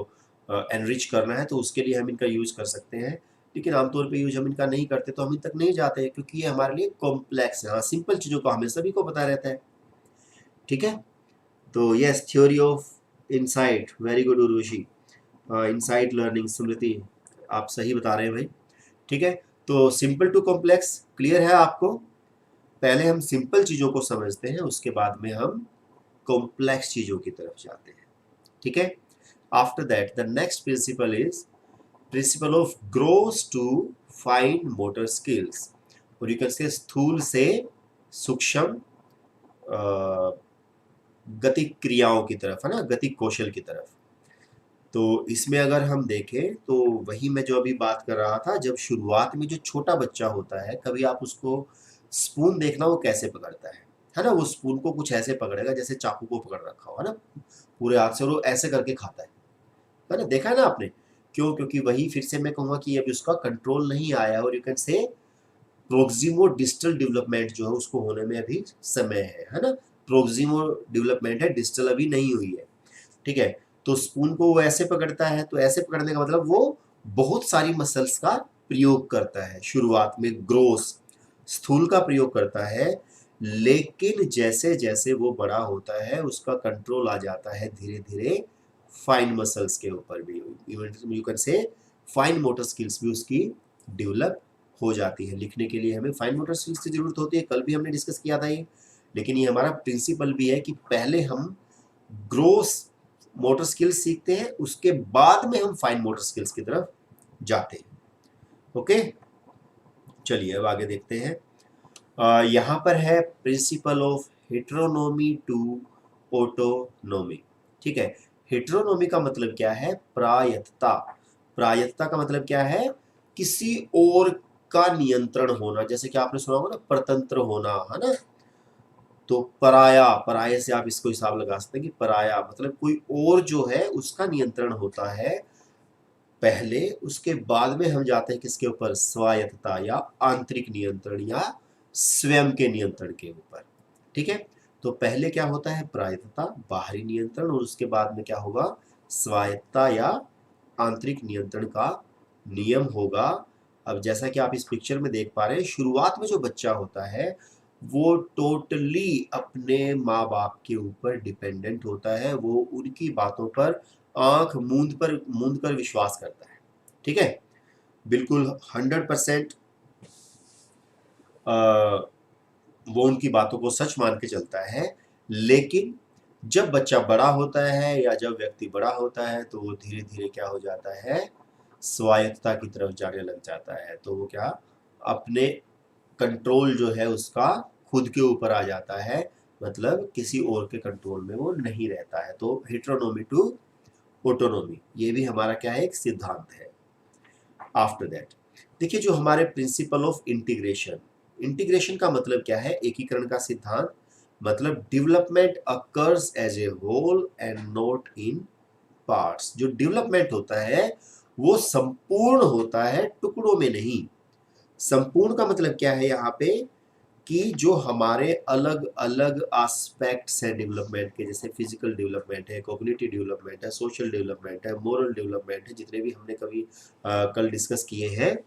एनरिच करना है, तो उसके लिए हम इनका यूज कर सकते हैं, लेकिन आमतौर पे यूज हम इनका नहीं करते, तो हम इन तक नहीं जाते, क्योंकि ये हमारे लिए कॉम्प्लेक्स है। हाँ, सिंपल चीज़ों को हमें सभी को पता रहता है। ठीक है, तो yes, theory of insight, very good Urvashi. Insight learning, Smriti, आप सही बता रहे हैं भाई। ठीक है, तो सिंपल टू कॉम्प्लेक्स क्लियर है आपको? पहले हम सिंपल चीज़ों को समझते हैं, उसके बाद में हम कॉम्प्लेक्स चीज़ों की तरफ जाते हैं। ठीक है, after that the next principle is principle of gross to fine motor skills, और यू कैन से स्थूल से सूक्ष्म गति क्रियाओं की तरफ, है ना, गति कौशल की तरफ। तो इसमें अगर हम देखें, तो वही मैं जो अभी बात कर रहा था, जब शुरुआत में जो छोटा बच्चा होता है, कभी आप उसको स्पून देखना वो कैसे पकड़ता है ना, वो स्पून को कुछ ऐसे पकड़ेगा जैसे चाकू को पकड़ रखा हो, है ना, पूरे हाथ से, और वो ऐसे करके खाता है है ना, देखा है ना आपने। क्यों? क्योंकि वही फिर से मैं कहूँगा कि अभी उसका कंट्रोल नहीं आया, और यू कैन से प्रोक्सिमो डिस्टल डेवलपमेंट जो है उसको होने में अभी समय है ना। प्रोक्सिमो डेवलपमेंट है, डिस्टल अभी नहीं हुई है, ठीक है। तो स्पून को वो ऐसे पकड़ता है, तो ऐसे पकड़ने का मतलब वो बहुत सारी मसल्स का प्रयोग करता है, शुरुआत में ग्रोस स्थूल का प्रयोग करता है, लेकिन जैसे जैसे वो बड़ा होता है उसका कंट्रोल आ जाता है धीरे धीरे फाइन मसल्स के ऊपर भी, यू कैन से फाइन मोटर स्किल्स भी उसकी डेवलप हो जाती है। लिखने के लिए हमें फाइन मोटर स्किल्स की जरूरत होती है, कल भी हमने डिस्कस किया था ये, लेकिन ये हमारा प्रिंसिपल भी है कि पहले हम ग्रोस मोटर स्किल्स सीखते हैं, उसके बाद में हम फाइन मोटर स्किल्स की तरफ जाते हैं। ओके, चलिए अब आगे देखते हैं। यहाँ पर है प्रिंसिपल ऑफ हेटेरोनोमी टू ऑटोनोमी, ठीक है। हेटेरोनोमी का मतलब क्या है? प्रायतता। प्रायतता का मतलब क्या है? किसी और का नियंत्रण होना, जैसे कि आपने सुना होगा ना, परतंत्र होना, है ना। तो पराया, पराये से आप इसको हिसाब लगा सकते हैं कि पराया मतलब कोई और जो है उसका नियंत्रण होता है पहले, उसके बाद में हम जाते हैं किसके ऊपर? स्वायत्तता या आंतरिक नियंत्रण या स्वयं के नियंत्रण के ऊपर, ठीक है। तो पहले क्या होता है? प्रायत्तता, बाहरी नियंत्रण, और उसके बाद में क्या होगा? स्वायत्तता या आंतरिक नियंत्रण का नियम होगा। अब जैसा कि आप इस पिक्चर में देख पा रहे हैं, शुरुआत में जो बच्चा होता है वो टोटली अपने माँ बाप के ऊपर डिपेंडेंट होता है, वो उनकी बातों पर आंख मूंद कर विश्वास करता है, ठीक है। बिल्कुल 100% वो उनकी बातों को सच मान के चलता है। लेकिन जब बच्चा बड़ा होता है या जब व्यक्ति बड़ा होता है तो वो धीरे धीरे क्या हो जाता है? स्वायत्तता की तरफ जाने लग जाता है। तो वो क्या, अपने कंट्रोल जो है उसका खुद के ऊपर आ जाता है, मतलब किसी और के कंट्रोल में वो नहीं रहता है। तो हेटेरोनोमी टू ऑटोनोमी, ये भी हमारा क्या है? एक सिद्धांत है। आफ्टर दैट देखिए, जो हमारे प्रिंसिपल ऑफ इंटीग्रेशन, इंटीग्रेशन का मतलब क्या है? एकीकरण का सिद्धांत, मतलब development occurs as a whole and not in parts. जो डेवलपमेंट होता है वो संपूर्ण होता है, टुकड़ों में नहीं। संपूर्ण का मतलब क्या है यहाँ पे? कि जो हमारे अलग अलग एस्पेक्ट्स हैं डेवलपमेंट के, जैसे फिजिकल डेवलपमेंट है, कॉग्निटिव डेवलपमेंट है, सोशल डेवलपमेंट है, मोरल डेवलपमेंट है, जितने भी हमने कभी कल डिस्कस किए हैं,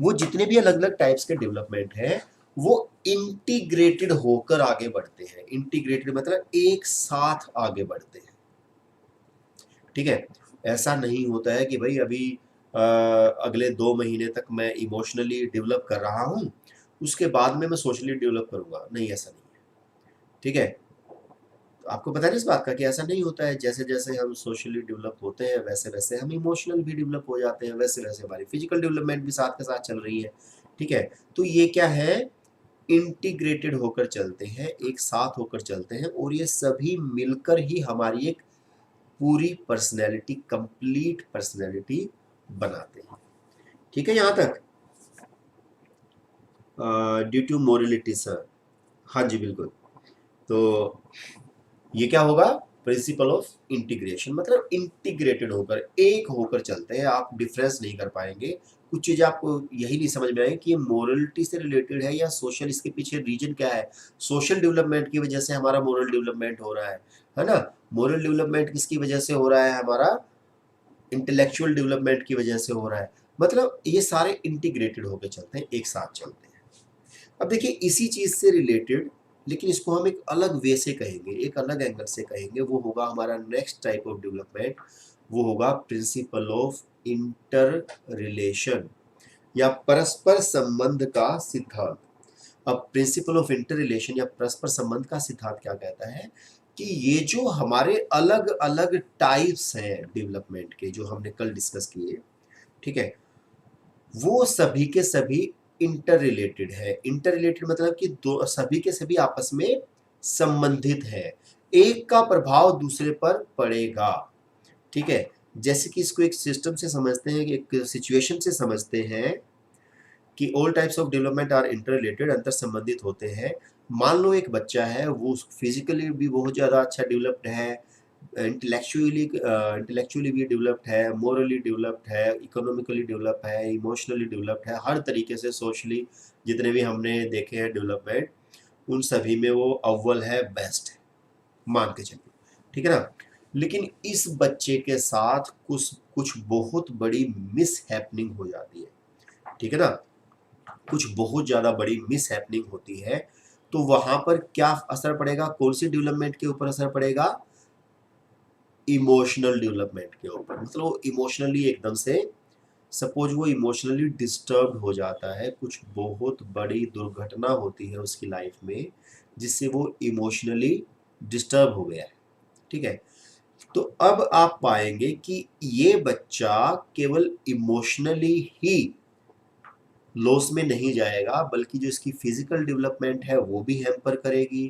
वो जितने भी अलग अलग टाइप्स के डेवलपमेंट है वो इंटीग्रेटेड होकर आगे बढ़ते हैं। इंटीग्रेटेड मतलब एक साथ आगे बढ़ते हैं, ठीक है। ऐसा नहीं होता है कि भाई अभी अगले 2 महीने तक मैं इमोशनली डेवलप कर रहा हूँ, उसके बाद में मैं सोशली डेवलप करूंगा, नहीं, ऐसा नहीं है, ठीक है। तो आपको पता है इस बात का कि ऐसा नहीं होता है। जैसे जैसे हम सोशली डेवलप होते हैं वैसे वैसे हम इमोशनल भी डेवलप हो जाते हैं, वैसे वैसे हमारी फिजिकल डेवलपमेंट भी साथ के साथ चल रही है, ठीक है। तो ये क्या है? इंटीग्रेटेड होकर चलते हैं, एक साथ होकर चलते हैं, और ये सभी मिलकर ही हमारी एक पूरी पर्सनैलिटी, कंप्लीट पर्सनैलिटी बनाते हैं, ठीक है यहाँ तक। ड्यू टू मोरलिटी सर, हाँ जी बिल्कुल। तो ये क्या होगा? प्रिंसिपल ऑफ इंटीग्रेशन, मतलब इंटीग्रेटेड होकर, एक होकर चलते हैं, आप डिफरेंस नहीं कर पाएंगे। कुछ चीज़ें आपको यही नहीं समझ में आएगी कि ये मोरलिटी से रिलेटेड है या सोशल, इसके पीछे रीजन क्या है। सोशल डेवलपमेंट की वजह से हमारा मोरल डेवलपमेंट हो रहा है ना। मोरल डेवलपमेंट किसकी वजह से हो रहा है? हमारा इंटेलेक्चुअल डेवलपमेंट की वजह से हो रहा है। मतलब ये सारे इंटीग्रेटेड होकर चलते हैं, एक साथ चलते हैं। अब देखिए, इसी चीज से रिलेटेड, लेकिन इसको हम एक अलग वे से कहेंगे, एक अलग एंगल से कहेंगे, वो होगा हमारा नेक्स्ट टाइप ऑफ डेवलपमेंट, वो होगा प्रिंसिपल ऑफ इंटर रिलेशन या परस्पर संबंध का सिद्धांत। अब प्रिंसिपल ऑफ इंटर रिलेशन या परस्पर संबंध का सिद्धांत क्या कहता है? कि ये जो हमारे अलग अलग टाइप्स हैं डेवलपमेंट के, जो हमने कल डिस्कस किए, ठीक है, वो सभी के सभी इंटर रिलेटेड है। इंटर रिलेटेड मतलब कि दो, सभी के सभी आपस में संबंधित है, एक का प्रभाव दूसरे पर पड़ेगा, ठीक है। जैसे कि इसको एक सिस्टम से समझते हैं, एक सिचुएशन से समझते हैं कि all types of development are interrelated, अंतर संबंधित होते हैं। मान लो एक बच्चा है, वो फिजिकली भी बहुत ज़्यादा अच्छा डेवलप्ड है, इंटेलेक्चुअली भी डेवलप्ड है, मोरली डेवलप्ड है, इकोनॉमिकली डेवलप है, इमोशनली डेवलप्ड है, हर तरीके से सोशली जितने भी हमने देखे हैं डेवलपमेंट, उन सभी में वो अव्वल है, बेस्ट है, मान के चलिए, ठीक है ना। लेकिन इस बच्चे के साथ कुछ कुछ बहुत बड़ी मिस हैपनिंग हो जाती है, ठीक है ना, कुछ बहुत ज़्यादा बड़ी मिस हैपनिंग होती है। तो वहां पर क्या असर पड़ेगा, कौन सी डेवलपमेंट के ऊपर असर पड़ेगा, इमोशनल डेवलपमेंट के ऊपर। मतलब इमोशनली एकदम से, सपोज वो इमोशनली डिस्टर्ब हो जाता है, कुछ बहुत बड़ी दुर्घटना होती है उसकी लाइफ में जिससे वो इमोशनली डिस्टर्ब हो गया है, ठीक है। तो अब आप पाएंगे कि ये बच्चा केवल इमोशनली ही लॉस में नहीं जाएगा, बल्कि जो इसकी फिजिकल डेवलपमेंट है वो भी हैम्पर करेगी,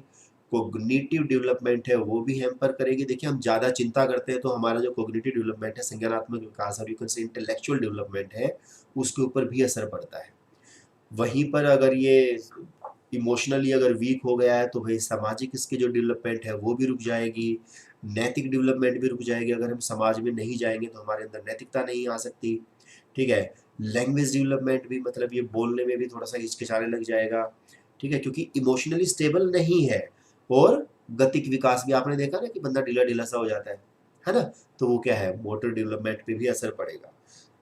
कोग्निटिव डेवलपमेंट है वो भी हैम्पर करेगी। देखिए हम ज़्यादा चिंता करते हैं तो हमारा जो कोग्निटिव डेवलपमेंट है, संज्ञानात्मक विकास, और यू कैन से इंटेलेक्चुअल डेवलपमेंट है, उसके ऊपर भी असर पड़ता है। वहीं पर अगर ये इमोशनली अगर वीक हो गया है तो भाई सामाजिक इसकी जो डेवलपमेंट है वो भी रुक जाएगी, नैतिक डेवलपमेंट भी रुक जाएगी। अगर हम समाज में नहीं जाएंगे तो हमारे अंदर नैतिकता नहीं आ सकती, ठीक है। लैंग्वेज डेवलपमेंट भी, मतलब ये बोलने में भी थोड़ा सा हिचकिचाने लग जाएगा, ठीक है, क्योंकि इमोशनली स्टेबल नहीं है। और गतिक विकास भी आपने देखा ना कि बंदा ढीला ढीला सा हो जाता है ना, तो वो क्या है, मोटर डेवलपमेंट पे भी असर पड़ेगा।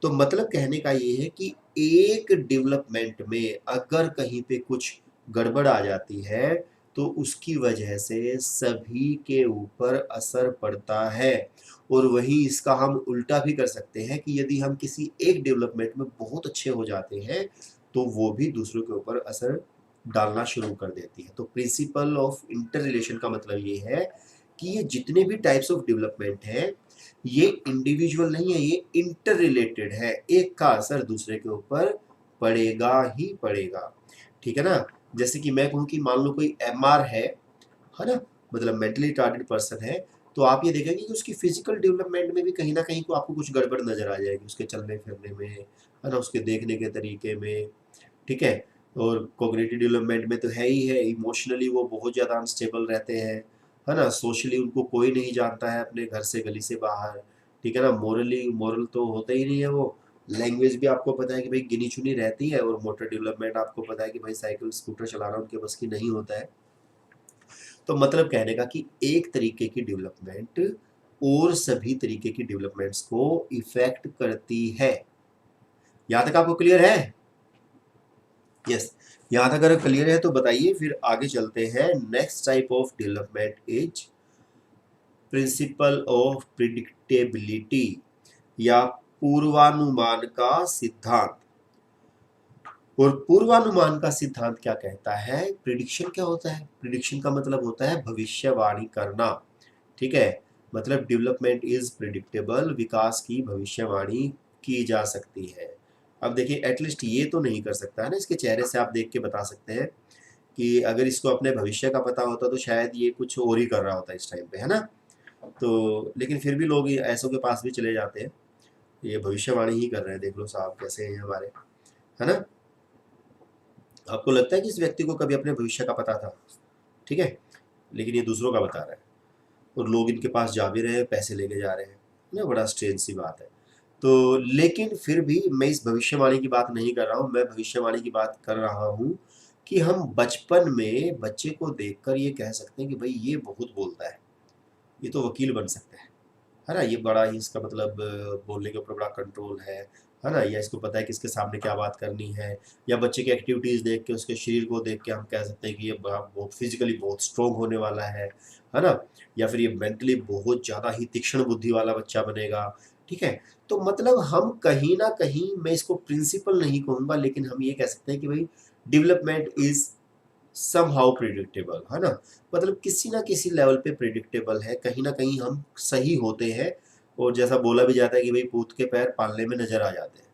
तो मतलब कहने का ये है कि एक डेवलपमेंट में अगर कहीं पे कुछ गड़बड़ आ जाती है तो उसकी वजह से सभी के ऊपर असर पड़ता है। और वही इसका हम उल्टा भी कर सकते हैं कि यदि हम किसी एक डेवलपमेंट में बहुत अच्छे हो जाते हैं तो वो भी दूसरों के ऊपर असर डालना शुरू कर देती है। तो प्रिंसिपल ऑफ इंटर रिलेशन का मतलब ये है कि ये जितने भी टाइप्स ऑफ डेवलपमेंट हैं ये इंडिविजुअल नहीं है, ये इंटर रिलेटेड है, एक का असर दूसरे के ऊपर पड़ेगा ही पड़ेगा, ठीक है ना। जैसे कि मैं कहूँ कि मान लो कोई एमआर है ना, मतलब मेंटली रिटार्डेड पर्सन है, तो आप ये देखेंगे कि उसकी फिजिकल डेवलपमेंट में भी कहीं ना कहीं को आपको कुछ गड़बड़ नजर आ जाएगी, उसके चलने फिरने में, है ना, उसके देखने के तरीके में, ठीक है। और कोग्निटिव डेवलपमेंट में तो है ही है, इमोशनली वो बहुत ज़्यादा अनस्टेबल रहते हैं, है ना, सोशली उनको कोई नहीं जानता है अपने घर से गली से बाहर, ठीक है ना, मोरल तो होता ही नहीं है वो। लैंग्वेज भी आपको पता है कि भाई गिनी चुनी रहती है, और मोटर डेवलपमेंट आपको पता है कि भाई साइकिल स्कूटर चलाना उनके बस की नहीं होता है। तो मतलब कहने का कि एक तरीके की डेवलपमेंट और सभी तरीके की डेवलपमेंट्स को इफेक्ट करती है। यहां तक आपको क्लियर है? यस, यहां तक अगर क्लियर है तो बताइए, फिर आगे चलते हैं। Next type of development is principle of predictability, या पूर्वानुमान का सिद्धांत। और पूर्वानुमान का सिद्धांत क्या कहता है, प्रिडिक्शन क्या होता है, प्रिडिक्शन का मतलब होता है भविष्यवाणी करना, ठीक है। मतलब डेवलपमेंट इज प्रिडिक्टेबल, विकास की भविष्यवाणी की जा सकती है। अब देखिए एटलीस्ट ये तो नहीं कर सकता है ना, इसके चेहरे से आप देख के बता सकते हैं कि अगर इसको अपने भविष्य का पता होता तो शायद ये कुछ और ही कर रहा होता इस टाइम पे, है ना। तो लेकिन फिर भी लोग ऐसों के पास भी चले जाते हैं, ये भविष्यवाणी ही कर रहे हैं, देख लो साहब कैसे हैं हमारे, है ना। आपको लगता है कि इस व्यक्ति को कभी अपने भविष्य का पता था, ठीक है, लेकिन ये दूसरों का बता रहा है, और लोग इनके पास जा भी रहे हैं, पैसे लेके जा रहे हैं ना, बड़ा स्ट्रेंज सी बात है। तो लेकिन फिर भी मैं इस भविष्यवाणी की बात नहीं कर रहा हूँ, मैं भविष्यवाणी की बात कर रहा हूँ कि हम बचपन में बच्चे को देखकर ये कह सकते हैं कि भाई ये बहुत बोलता है, ये तो वकील बन सकता है ना, ये बड़ा ही इसका मतलब बोलने के ऊपर बड़ा कंट्रोल है ना, या इसको पता है कि इसके सामने क्या बात करनी है। या बच्चे की एक्टिविटीज़ देख के, उसके शरीर को देख के हम कह सकते हैं कि ये बहुत फिजिकली बहुत स्ट्रोंग होने वाला है ना। या फिर ये मेंटली बहुत ज़्यादा ही तीक्ष्ण बुद्धि वाला बच्चा बनेगा, ठीक है। तो मतलब हम कहीं ना कहीं, मैं इसको प्रिंसिपल नहीं कहूँगा, लेकिन हम ये कह सकते हैं कि भाई डेवलपमेंट इज समहाउ प्रिडिक्टेबल, है ना। मतलब किसी ना किसी लेवल पे प्रिडिक्टेबल है, कहीं ना कहीं हम सही होते हैं। और जैसा बोला भी जाता है कि भाई पूत के पैर पालने में नजर आ जाते हैं,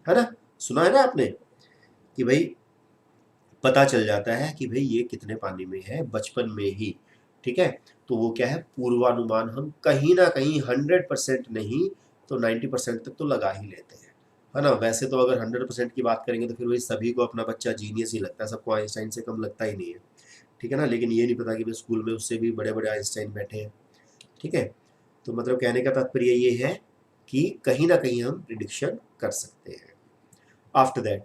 है ना। सुना है ना आपने कि भाई पता चल जाता है कि भाई ये कितने पानी में है बचपन में ही, ठीक है। तो वो क्या है, पूर्वानुमान हम कहीं ना कहीं 100% नहीं तो 90% तक तो लगा ही लेते हैं, है ना। वैसे तो अगर 100% की बात करेंगे तो फिर वही सभी को अपना बच्चा जीनियस ही लगता है, सबको आइंस्टाइन से कम लगता ही नहीं है, ठीक है ना। लेकिन ये नहीं पता कि भाई स्कूल में उससे भी बड़े बड़े आइंस्टाइन बैठे हैं, ठीक है। तो मतलब कहने का तात्पर्य ये है कि कहीं ना कहीं हम प्रिडिक्शन कर सकते हैं। After that,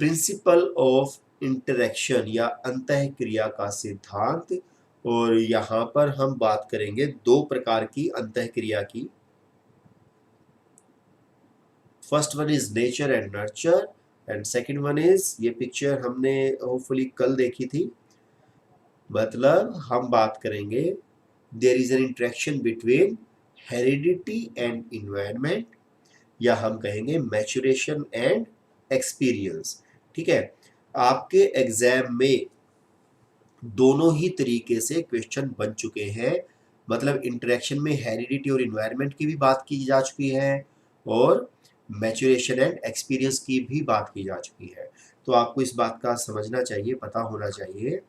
principle of interaction या अंतःक्रिया का सिद्धांत, और यहाँ पर हम बात करेंगे दो प्रकार की अंतःक्रिया की। First one is nature and nurture, and second one is, ये पिक्चर हमने होपफुली कल देखी थी, मतलब हम बात करेंगे there is an interaction between heredity and environment, या हम कहेंगे मैच्योरेशन एंड एक्सपीरियंस। ठीक है, आपके एग्जाम में दोनों ही तरीके से क्वेश्चन बन चुके हैं, मतलब इंटरेक्शन में हेरिडिटी और इन्वायरमेंट की भी बात की जा चुकी है और मैच्योरेशन एंड एक्सपीरियंस की भी बात की जा चुकी है। तो आपको इस बात का समझना चाहिए, पता होना चाहिए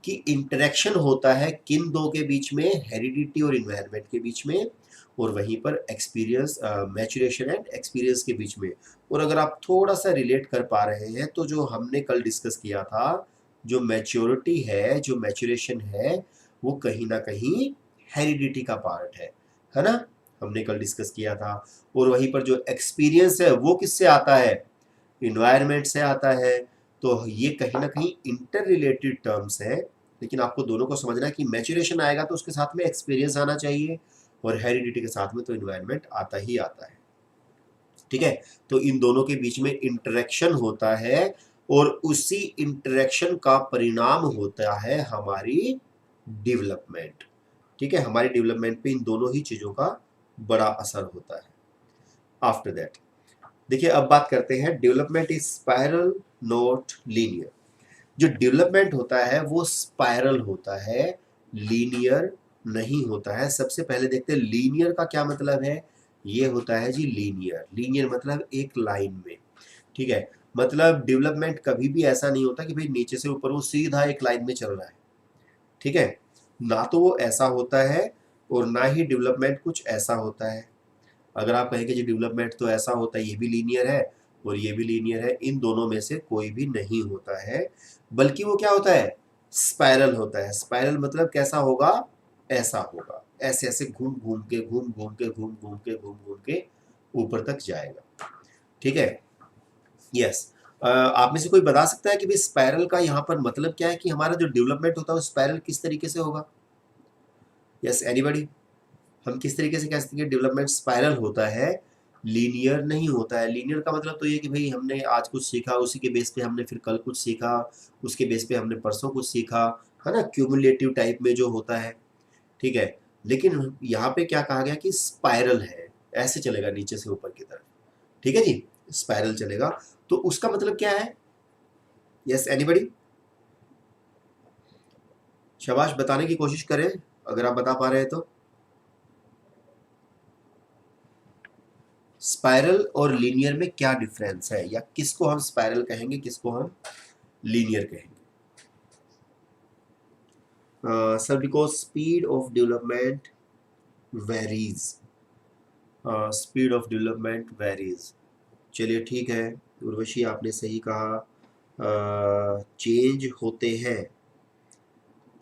कि इंटरेक्शन होता है किन दो के बीच में, हेरिडिटी और इन्वायरमेंट के बीच में, और वहीं पर एक्सपीरियंस, मैच्योरेशन एंड एक्सपीरियंस के बीच में। और अगर आप थोड़ा सा रिलेट कर पा रहे हैं तो जो हमने कल डिस्कस किया था, जो मैच्योरिटी है, जो मैच्योरेशन है, वो कहीं ना कहीं हेरिडिटी का पार्ट है ना, हमने कल डिस्कस किया था। और वहीं पर जो एक्सपीरियंस है वो किससे आता है, इन्वायरमेंट से आता है। तो ये कहीं ना कहीं इंटर रिलेटेड टर्म्स है, लेकिन आपको दोनों को समझना है कि मैच्योरेशन आएगा तो उसके साथ में एक्सपीरियंस आना चाहिए, और हेरिडिटी के साथ में तो इन्वायरमेंट आता ही आता है। ठीक है, तो इन दोनों के बीच में इंटरेक्शन होता है, और उसी इंटरेक्शन का परिणाम होता है हमारी डेवलपमेंट। ठीक है, हमारी डेवलपमेंट पे इन दोनों ही चीजों का बड़ा असर होता है। आफ्टर दैट, देखिए अब बात करते हैं development is spiral not linear. जो डेवलपमेंट होता है वो स्पाइरल होता है, लीनियर नहीं होता है। सबसे पहले देखते हैं लीनियर का क्या मतलब है। ये होता है जी लीनियर, लीनियर मतलब एक लाइन में। ठीक है, मतलब डेवलपमेंट कभी भी ऐसा नहीं होता कि भाई नीचे से ऊपर वो सीधा एक लाइन में चल रहा है। ठीक है, ना तो वो ऐसा होता है और ना ही डेवलपमेंट कुछ ऐसा होता है। अगर आप कहेंगे जी डेवलपमेंट तो ऐसा होता है, ये भी लीनियर है और ये भी लीनियर है, इन दोनों में से कोई भी नहीं होता है, बल्कि वो क्या होता है, स्पाइरल होता है। स्पाइरल मतलब कैसा होगा, ऐसा होगा, ऐसे ऐसे घूम घूम के घूम घूम के घूम घूम के घूम घूम के ऊपर तक जाएगा। ठीक है, यस। आप में से कोई बता सकता है कि भाई स्पाइरल का यहाँ पर मतलब क्या है, कि हमारा जो डेवलपमेंट होता है वो स्पाइरल किस तरीके से होगा। यस, एनीबॉडी, हम किस तरीके से कह सकते हैं डेवलपमेंट स्पाइरल होता है, लीनियर नहीं होता है। लीनियर का मतलब तो ये कि भाई हमने आज कुछ सीखा, उसी के बेस पे हमने फिर कल कुछ सीखा, उसके बेस पे हमने परसों कुछ सीखा, है ना, क्यूमुलेटिव टाइप में जो होता है। ठीक है, लेकिन यहाँ पे क्या कहा गया कि स्पाइरल है, ऐसे चलेगा नीचे से ऊपर की तरफ। ठीक है जी, स्पाइरल चलेगा। तो उसका मतलब क्या है, यस एनीबॉडी, शाबाश, बताने की कोशिश करें अगर आप बता पा रहे हैं तो। स्पाइरल और लीनियर में क्या डिफरेंस है, या किसको हम स्पाइरल कहेंगे, किसको हम लीनियर कहेंगे। Sir because speed of development varies, speed of development varies. चलिए ठीक है उर्वशी, आपने सही कहा, चेंज होते हैं।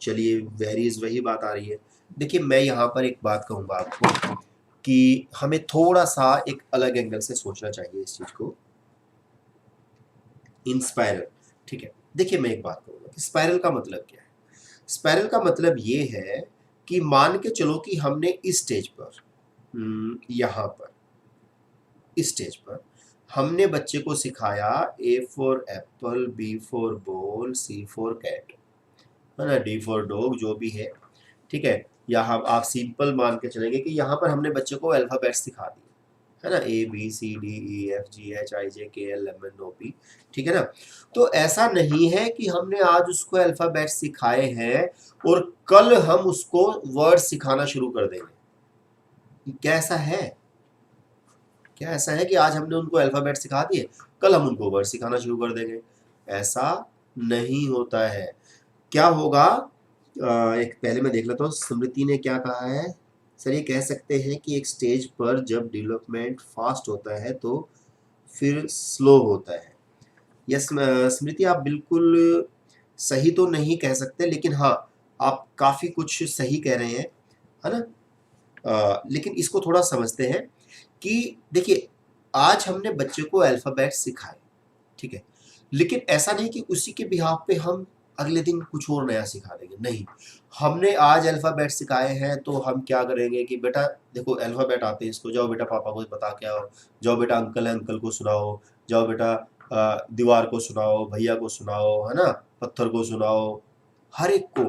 चलिए वेरीज वही बात आ रही है। देखिए मैं यहाँ पर एक बात कहूँगा आपको कि हमें थोड़ा सा एक अलग एंगल से सोचना चाहिए इस चीज को, इन स्पाइरल। ठीक है, देखिए मैं एक बात कहूँगा कि स्पाइरल का मतलब क्या है। स्पाइरल का मतलब ये है कि मान के चलो कि हमने इस स्टेज पर, यहाँ पर इस स्टेज पर हमने बच्चे को सिखाया A for apple, B for ball, C for cat, है ना, डी फॉर डॉग, जो भी है। ठीक है, यहाँ आप सिंपल मान के चलेंगे कि यहाँ पर हमने बच्चे को अल्फाबेट सिखा दिए, है ना, A B C D E F G H I J K L M N O P. ठीक है ना, तो ऐसा नहीं है कि हमने आज उसको अल्फाबेट सिखाए हैं और कल हम उसको वर्ड सिखाना शुरू कर देंगे। क्या ऐसा है, क्या ऐसा है कि आज हमने उनको अल्फाबेट सिखा दिए, कल हम उनको वर्ड सिखाना शुरू कर देंगे। ऐसा नहीं होता है। क्या होगा, एक पहले मैं देख लेता हूँ स्मृति ने क्या कहा है। सर ये कह सकते हैं कि एक स्टेज पर जब डेवलपमेंट फास्ट होता है तो फिर स्लो होता है। यस स्मृति, आप बिल्कुल सही तो नहीं कह सकते, लेकिन हाँ आप काफ़ी कुछ सही कह रहे हैं, है ना। लेकिन इसको थोड़ा समझते हैं कि देखिए, आज हमने बच्चे को अल्फ़ाबेट सिखाए, ठीक है? लेकिन ऐसा नहीं कि उसी के बिहाफ़ पे हम अगले दिन कुछ और नया सिखा देंगे, नहीं। हमने आज अल्फ़ाबेट सिखाए हैं तो हम क्या करेंगे कि बेटा देखो अल्फ़ाबेट आते हैं इसको, जाओ बेटा पापा को बता के आओ, जाओ बेटा अंकल है अंकल को सुनाओ, जाओ बेटा दीवार को सुनाओ, भैया को सुनाओ, है ना? पत्थर को सुनाओ, हर एक को।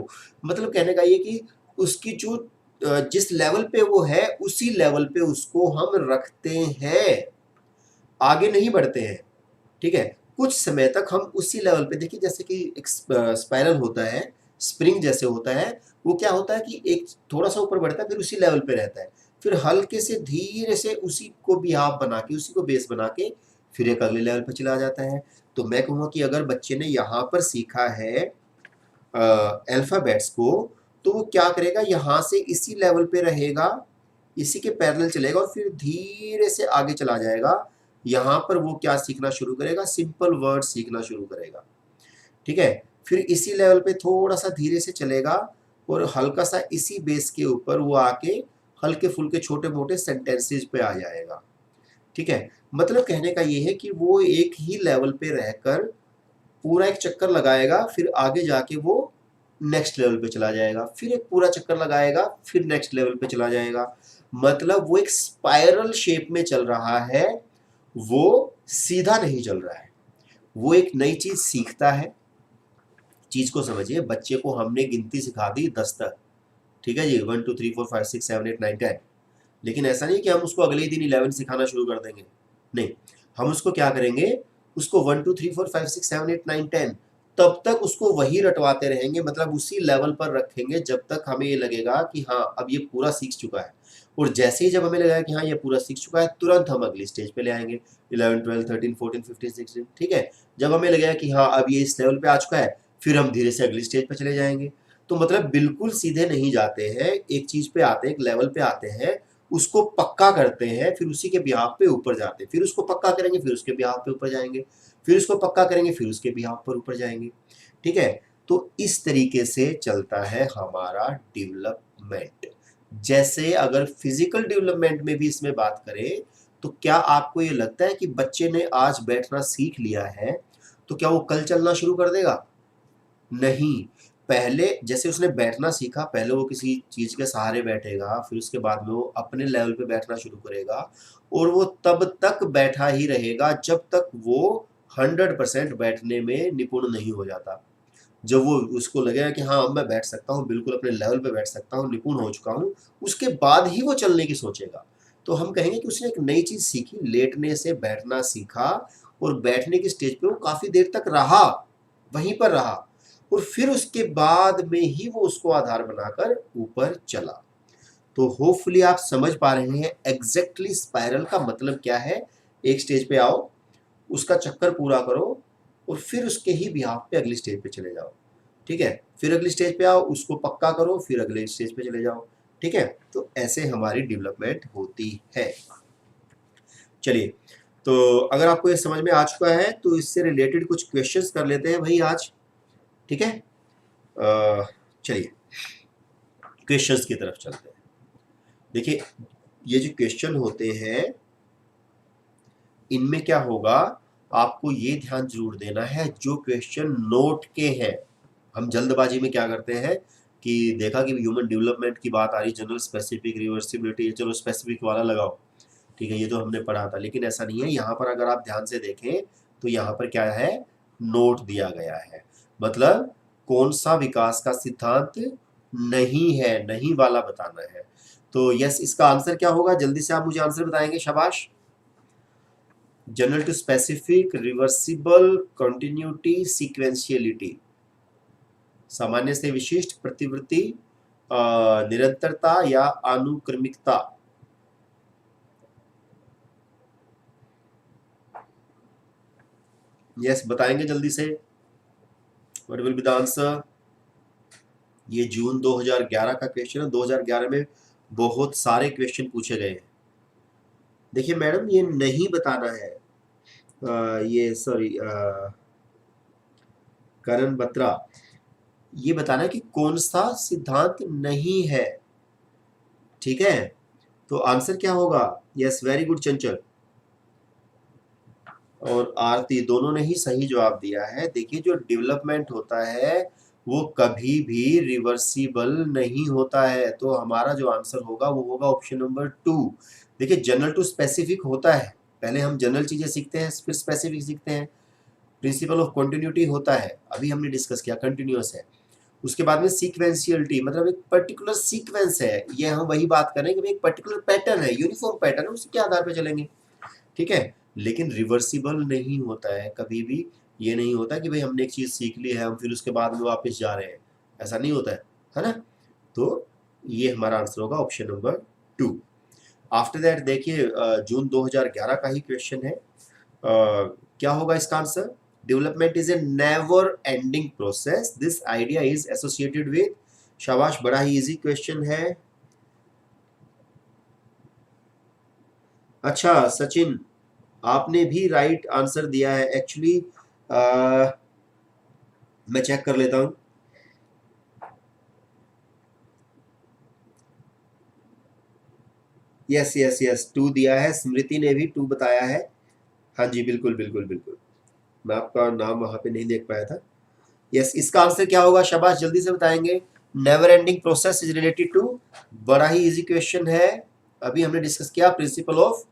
मतलब कहने का ये कि उसकी जो जिस लेवल पे वो है, उसी लेवल पे उसको हम रखते हैं, आगे नहीं बढ़ते हैं, ठीक है? कुछ समय तक हम उसी लेवल पे देखिए जैसे कि एक स्पाइरल होता है, स्प्रिंग जैसे होता है, वो क्या होता है कि एक थोड़ा-सा ऊपर बढ़ता है फिर उसी लेवल पे रहता है। फिर हल्के से धीरे से उसी को बिहाव बना के, उसी को बेस बना के फिर एक अगले लेवल पे चला जाता है। तो मैं कहूँगा कि अगर बच्चे ने यहाँ पर सीखा है अल्फ़ाबेट्स को, तो वो क्या करेगा यहाँ से इसी लेवल पे रहेगा, इसी के पैरेलल चलेगा और फिर धीरे से आगे चला जाएगा। यहाँ पर वो क्या सीखना शुरू करेगा, सिंपल वर्ड सीखना शुरू करेगा, ठीक है? फिर इसी लेवल पे थोड़ा-सा धीरे से चलेगा और हल्का-सा इसी बेस के ऊपर वो आके हल्के-फुल्के छोटे-मोटे सेंटेंसेस पे आ जाएगा, ठीक है? मतलब कहने का ये है कि वो एक ही लेवल पे रहकर पूरा एक चक्कर लगाएगा, फिर आगे जाके वो नेक्स्ट लेवल पे चला जाएगा, फिर एक पूरा चक्कर लगाएगा, फिर नेक्स्ट लेवल पे चला जाएगा। मतलब वो एक स्पाइरल शेप में चल रहा है, वो सीधा नहीं चल रहा है। वो एक नई चीज़ सीखता है, चीज़ को समझिए, बच्चे को हमने गिनती सिखा दी 10 तक, ठीक है जी? 1 2 3 4 5 6 7 8 9 10, लेकिन ऐसा नहीं कि हम उसको अगले ही दिन 11 सिखाना शुरू कर देंगे, नहीं। हम उसको क्या करेंगे, उसको 1 2 3 4 5 6 7 8 9 10 तब तक उसको वही रटवाते रहेंगे, मतलब उसी लेवल पर रखेंगे जब तक हमें ये लगेगा कि हाँ, अब ये पूरा सीख चुका है। और जैसे ही जब हमें लगेगा कि हाँ, ये पूरा सीख चुका है, तुरंत हम अगली स्टेज पे ले आएँगे। 11 12 13 14 15 16, ठीक है? जब हमें लगेगा कि हाँ, अब ये इस लेवल पे आ चुका है, फिर हम धीरे से अगली स्टेज पे चले जाएँगे। तो मतलब बिल्कुल सीधे नहीं जाते हैं, एक चीज़ पे आते हैं, एक लेवल पे आते हैं, उसको पक्का करते हैं, फिर उसी के बिहाफ़ पे ऊपर जाते हैं। फिर उसको पक्का करेंगे, फिर उसके बिहाफ़ पे ऊपर जाएँगे, फिर उसको पक्का करेंगे, फिर उसके बिहाफ़ पर ऊपर जाएँगे, ठीक है? तो इस तरीके से चलता है हमारा डेवलपमेंट। जैसे अगर फिज़िकल डेवलपमेंट में भी इसमें बात करें, तो क्या आपको ये लगता है कि बच्चे ने आज बैठना सीख लिया है, तो क्या वो कल चलना शुरू कर देगा? नहीं, पहले जैसे उसने बैठना सीखा, पहले वो किसी चीज़ के सहारे बैठेगा, फिर उसके बाद में वो अपने लेवल पे बैठना शुरू करेगा और वो तब तक बैठा ही रहेगा जब तक वो 100% बैठने में निपुण नहीं हो जाता। जब वो उसको लगेगा कि हाँ, अब मैं बैठ सकता हूँ, बिल्कुल अपने लेवल पे बैठ सकता हूँ, निपुण हो चुका हूँ, उसके बाद ही वो चलने की सोचेगा। तो हम कहेंगे कि उसने एक नई चीज़ सीखी, लेटने से बैठना सीखा और बैठने की स्टेज पे वो काफ़ी देर तक रहा, वहीं पर रहा और फिर उसके बाद में ही वो उसको आधार बनाकर ऊपर चला। तो होपफुली आप समझ पा रहे हैं एग्ज़ैक्टली स्पाइरल का मतलब क्या है। एक स्टेज पे आओ, उसका चक्कर पूरा करो और फिर उसके ही बिहाफ़ पे अगली स्टेज पे चले जाओ, ठीक है? फिर अगली स्टेज पे आओ, उसको पक्का करो, फिर अगले स्टेज पे चले जाओ, ठीक है? तो ऐसे हमारी डेवलपमेंट होती है। चलिए, तो अगर आपको ये समझ में आ चुका है, तो इससे रिलेटेड कुछ क्वेश्चंस कर लेते हैं भई आज, ठीक है? चलिए, क्वेश्चंस की तरफ चलते हैं। देखिए, ये जो क्वेश्चन होते हैं, इनमें क्या होगा, आपको ये ध्यान ज़रूर देना है, जो क्वेश्चन नोट के हैं, हम जल्दबाजी में क्या करते हैं कि देखा कि ह्यूमन डेवलपमेंट की बात आ रही, जनरल, स्पेसिफिक, रिवर्सिबिलिटी, चलो स्पेसिफिक वाला लगाओ, ठीक है, ये तो हमने पढ़ा था, लेकिन ऐसा नहीं है। यहाँ पर अगर आप ध्यान से देखें, तो यहाँ पर क्या है, नोट दिया गया है। मतलब कौन सा विकास का सिद्धांत नहीं है, नहीं वाला बताना है। तो यस, इसका आंसर क्या होगा, जल्दी से आप मुझे आंसर बताएंगे, शाबाश। General to specific, reversible, continuity, sequentiality, सामान्य से विशिष्ट, प्रतिवृत्ति, निरंतरता या अनुक्रमिकता। यस, बताएंगे जल्दी से, what will be the answer. ये जून 2011 का क्वेश्चन है, 2011 में बहुत सारे क्वेश्चन पूछे गए हैं। देखिए मैडम, ये नहीं बताना है, ये सॉरी, करण बत्रा, ये बताना है कि कौन सा सिद्धांत नहीं है, ठीक है? तो आंसर क्या होगा? यस, वेरी गुड चंचल और आरती दोनों ने ही सही जवाब दिया है। देखिए जो डेवलपमेंट होता है वो कभी भी रिवर्सिबल नहीं होता है, तो हमारा जो आंसर होगा वो होगा ऑप्शन नंबर 2। देखिए जनरल टू स्पेसिफिक होता है, पहले हम जनरल चीजें सीखते हैं फिर स्पेसिफिक सीखते हैं। प्रिंसिपल ऑफ कंटिन्यूटी होता है, अभी हमने डिस्कस किया, कंटिन्यूअस है। उसके बाद में सीक्वेंशियलिटी, मतलब एक पर्टिकुलर सीक्वेंस है, ये हम वही बात कर रहे हैं कि एक पर्टिकुलर पैटर्न है, यूनिफॉर्म पैटर्न है, उसी के आधार पर चलेंगे, ठीक है। लेकिन रिवर्सिबल नहीं होता है कभी भी। ये नहीं होता कि भाई हमने एक चीज सीख ली है हम फिर उसके बाद में वापस जा रहे हैं, ऐसा नहीं होता है ना। तो ये हमारा आंसर होगा ऑप्शन नंबर 2। आफ्टर दैट देखिए जून 2011 का ही क्वेश्चन है। क्या होगा इसका answer? Development is a never ending process, this idea is associated with. शाबाश, बड़ा ही इजी क्वेश्चन है। अच्छा सचिन, आपने भी राइट आंसर दिया है। एक्चुअली मैं चेक कर लेता हूं। यस यस यस, 2 दिया है, स्मृति ने भी 2 बताया है। हाँ जी बिल्कुल बिल्कुल बिल्कुल, मैं आपका नाम वहां पे नहीं देख पाया था। यस, इसका आंसर क्या होगा? शाबाश, जल्दी से बताएंगे। Never ending process is related to, बड़ा ही इजी क्वेश्चन है, अभी हमने डिस्कस किया, प्रिंसिपल ऑफ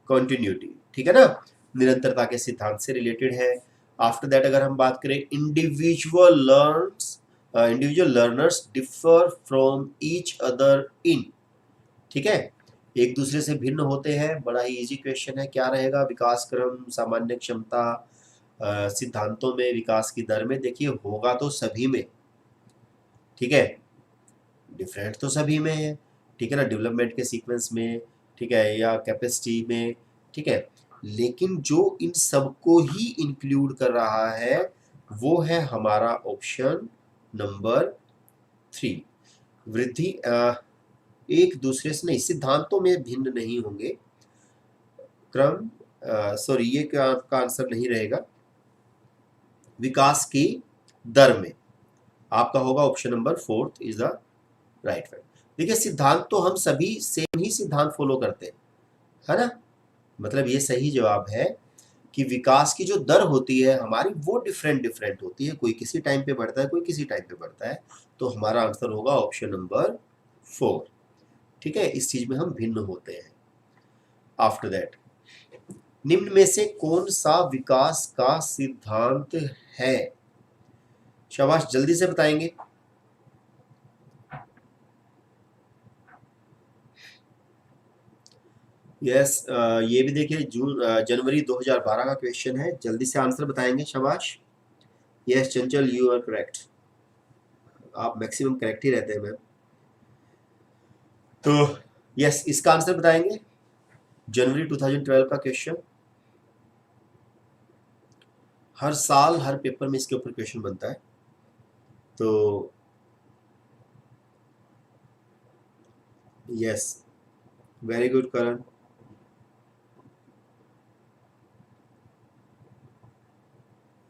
कंटिन्यूटी, ठीक है ना, निरंतरता के सिद्धांत से रिलेटेड है। आफ्टर दैट अगर हम बात करें, individual learners differ from each other in, ठीक है, एक दूसरे से भिन्न होते हैं, बड़ा ही इजी क्वेश्चन है। क्या रहेगा? विकास क्रम, सामान्य क्षमता, सिद्धांतों में, विकास की दर में। देखिए होगा तो सभी में, ठीक है, डिफरेंट तो सभी में है, ठीक है ना, डेवलपमेंट के सीक्वेंस में, ठीक है, या कैपेसिटी में, ठीक है, लेकिन जो इन सबको ही इंक्लूड कर रहा है वो है हमारा ऑप्शन नंबर 3। वृद्धि एक दूसरे से नहीं, सिद्धांतों में भिन्न नहीं होंगे, क्रम, सॉरी ये का आंसर नहीं रहेगा, विकास की दर में। आपका होगा option number 4 is the right one. देखिए सिद्धांत तो हम सभी सेम ही सिद्धांत फॉलो करते हैं, है ना, मतलब ये सही जवाब है कि विकास की जो दर होती है हमारी वो डिफरेंट डिफरेंट होती है, कोई किसी टाइम पे बढ़ता है कोई किसी टाइम पे बढ़ता है, तो हमारा आंसर होगा ऑप्शन नंबर 4, ठीक है, इस चीज में हम भिन्न होते हैं। आफ्टर दैट, निम्न में से कौन सा विकास का सिद्धांत है? शाबाश, जल्दी से बताएंगे। यस, ये भी देखिए जनवरी 2012 का क्वेश्चन है, जल्दी से आंसर बताएंगे। शाबाश, yes Chanchal, you are correct, आप मैक्सिमम करेक्ट ही रहते हैं मैम। तो यस, इसका आंसर बताएंगे, जनवरी 2012 का क्वेश्चन। हर साल हर पेपर में इसके ऊपर क्वेश्चन बनता है, तो यस, वेरी गुड करण।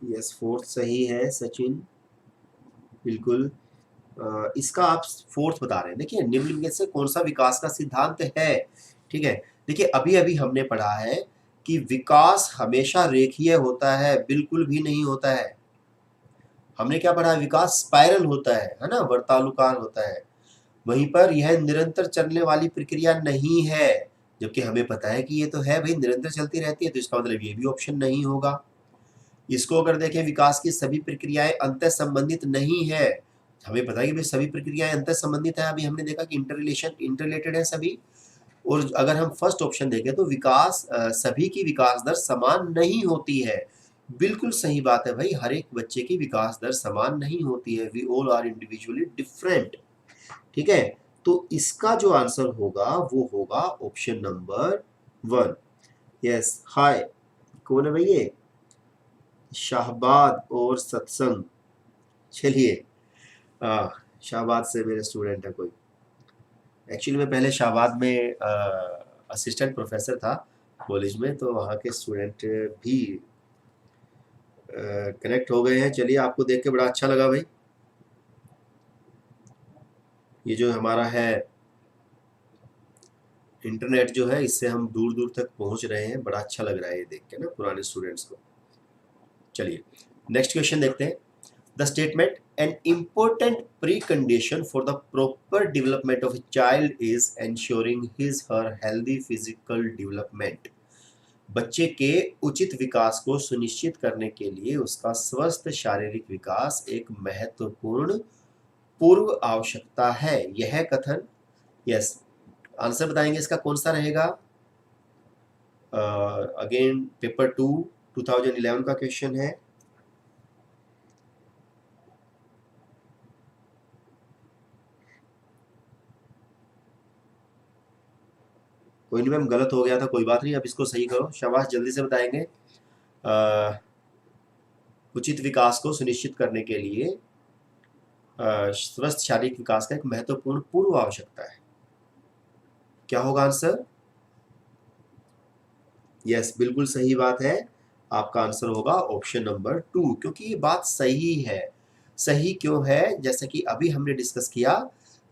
यस, 4th सही है सचिन, बिल्कुल। इसका आप 4th बता रहे हैं। देखिए निम्न में से कौन सा विकास का सिद्धांत है, ठीक है, देखिए अभी अभी हमने पढ़ा है कि विकास हमेशा रेखीय होता है, बिल्कुल भी नहीं होता है। हमने क्या पढ़ा? विकास स्पाइरल होता है ना, वर्तानुकार होता है, वहीं पर यह निरंतर चलने वाली प्रक्रिया नहीं है, जबकि हमें पता है कि ये तो है भाई, निरंतर चलती रहती है, तो इसका मतलब ये भी ऑप्शन नहीं होगा। इसको अगर देखें, विकास की सभी प्रक्रियाएं अंतर संबंधित नहीं है, हमें पता है कि भाई सभी प्रक्रियाएं अंतर संबंधित है, अभी हमने देखा कि इंटररिलेटेड है सभी। और अगर हम फर्स्ट ऑप्शन देखें तो विकास सभी की विकास दर समान नहीं होती है, बिल्कुल सही बात है भाई, हर एक बच्चे की विकास दर समान नहीं होती है, we all are individually different, ठीक है। तो इसका जो आंसर होगा वो होगा ऑप्शन नंबर 1। यस, हाय, कौन है भाई ये? शाहबाद और सत्संग, चलिए, शाहबाद से मेरे स्टूडेंट है कोई। एक्चुअली मैं पहले शाहबाद में असिस्टेंट प्रोफेसर था कॉलेज में, तो वहाँ के स्टूडेंट भी कनेक्ट हो गए हैं। चलिए, आपको देख के बड़ा अच्छा लगा भाई। ये जो हमारा है इंटरनेट जो है इससे हम दूर दूर तक पहुंच रहे हैं, बड़ा अच्छा लग रहा है ये देख के ना पुराने स्टूडेंट्स को। चलिए नेक्स्ट क्वेश्चन देखते हैं। The statement an important pre condition for the proper development of a child is ensuring his her healthy physical development. बच्चे के उचित विकास को सुनिश्चित करने के लिए उसका स्वस्थ शारीरिक विकास एक महत्वपूर्ण पूर्व आवश्यकता है। यह कथन, यस आंसर बताएंगे इसका कौन सा रहेगा। अगेन पेपर 2 2011 का क्वेश्चन है। कोई नहीं मैम, गलत हो गया था, कोई बात नहीं, अब इसको सही करो, शाबाश, जल्दी से बताएंगे। उचित विकास को सुनिश्चित करने के लिए स्वस्थ शारीरिक विकास का एक महत्वपूर्ण पूर्व आवश्यकता है। क्या होगा आंसर? यस, बिल्कुल सही बात है, आपका आंसर होगा ऑप्शन नंबर 2, क्योंकि ये बात सही है। सही क्यों है? जैसे कि अभी हमने डिस्कस किया,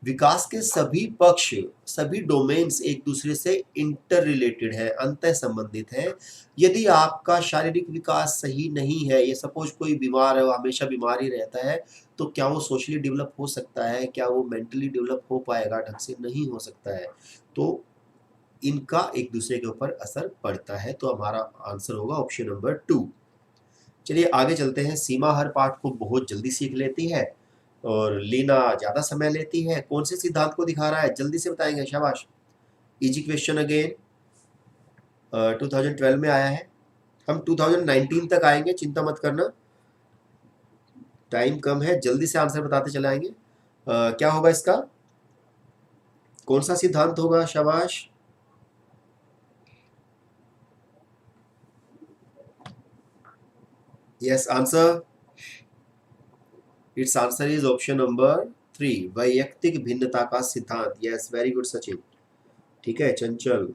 विकास के सभी पक्ष, सभी डोमेन्स एक दूसरे से इंटर रिलेटेड है, अंतः संबंधित है। यदि आपका शारीरिक विकास सही नहीं है, ये सपोज कोई बीमार है, वो हमेशा बीमार ही रहता है, तो क्या वो सोशली डेवलप हो सकता है? क्या वो मेंटली डेवलप हो पाएगा? ढंग से नहीं हो सकता है। तो इनका एक दूसरे के ऊपर असर पड़ता है, तो हमारा आंसर होगा ऑप्शन नंबर 2। चलिए आगे चलते हैं। सीमा हर पाठ को बहुत जल्दी सीख लेती है और लीना ज़्यादा समय लेती है। कौन से सिद्धांत को दिखा रहा है? जल्दी से बताएंगे, शाबाश। इजी क्वेश्चन अगेन, 2012 में आया है, हम 2019 तक आएंगे, चिंता मत करना, टाइम कम है, जल्दी से आंसर बताते चले आएंगे। क्या होगा इसका? कौन सा सिद्धांत होगा? शाबाश। Yes answer, it's answer is option number 3, वैयक्तिक भिन्नता का सिद्धांत। Yes, very good Sachin. ठीक है, चंचल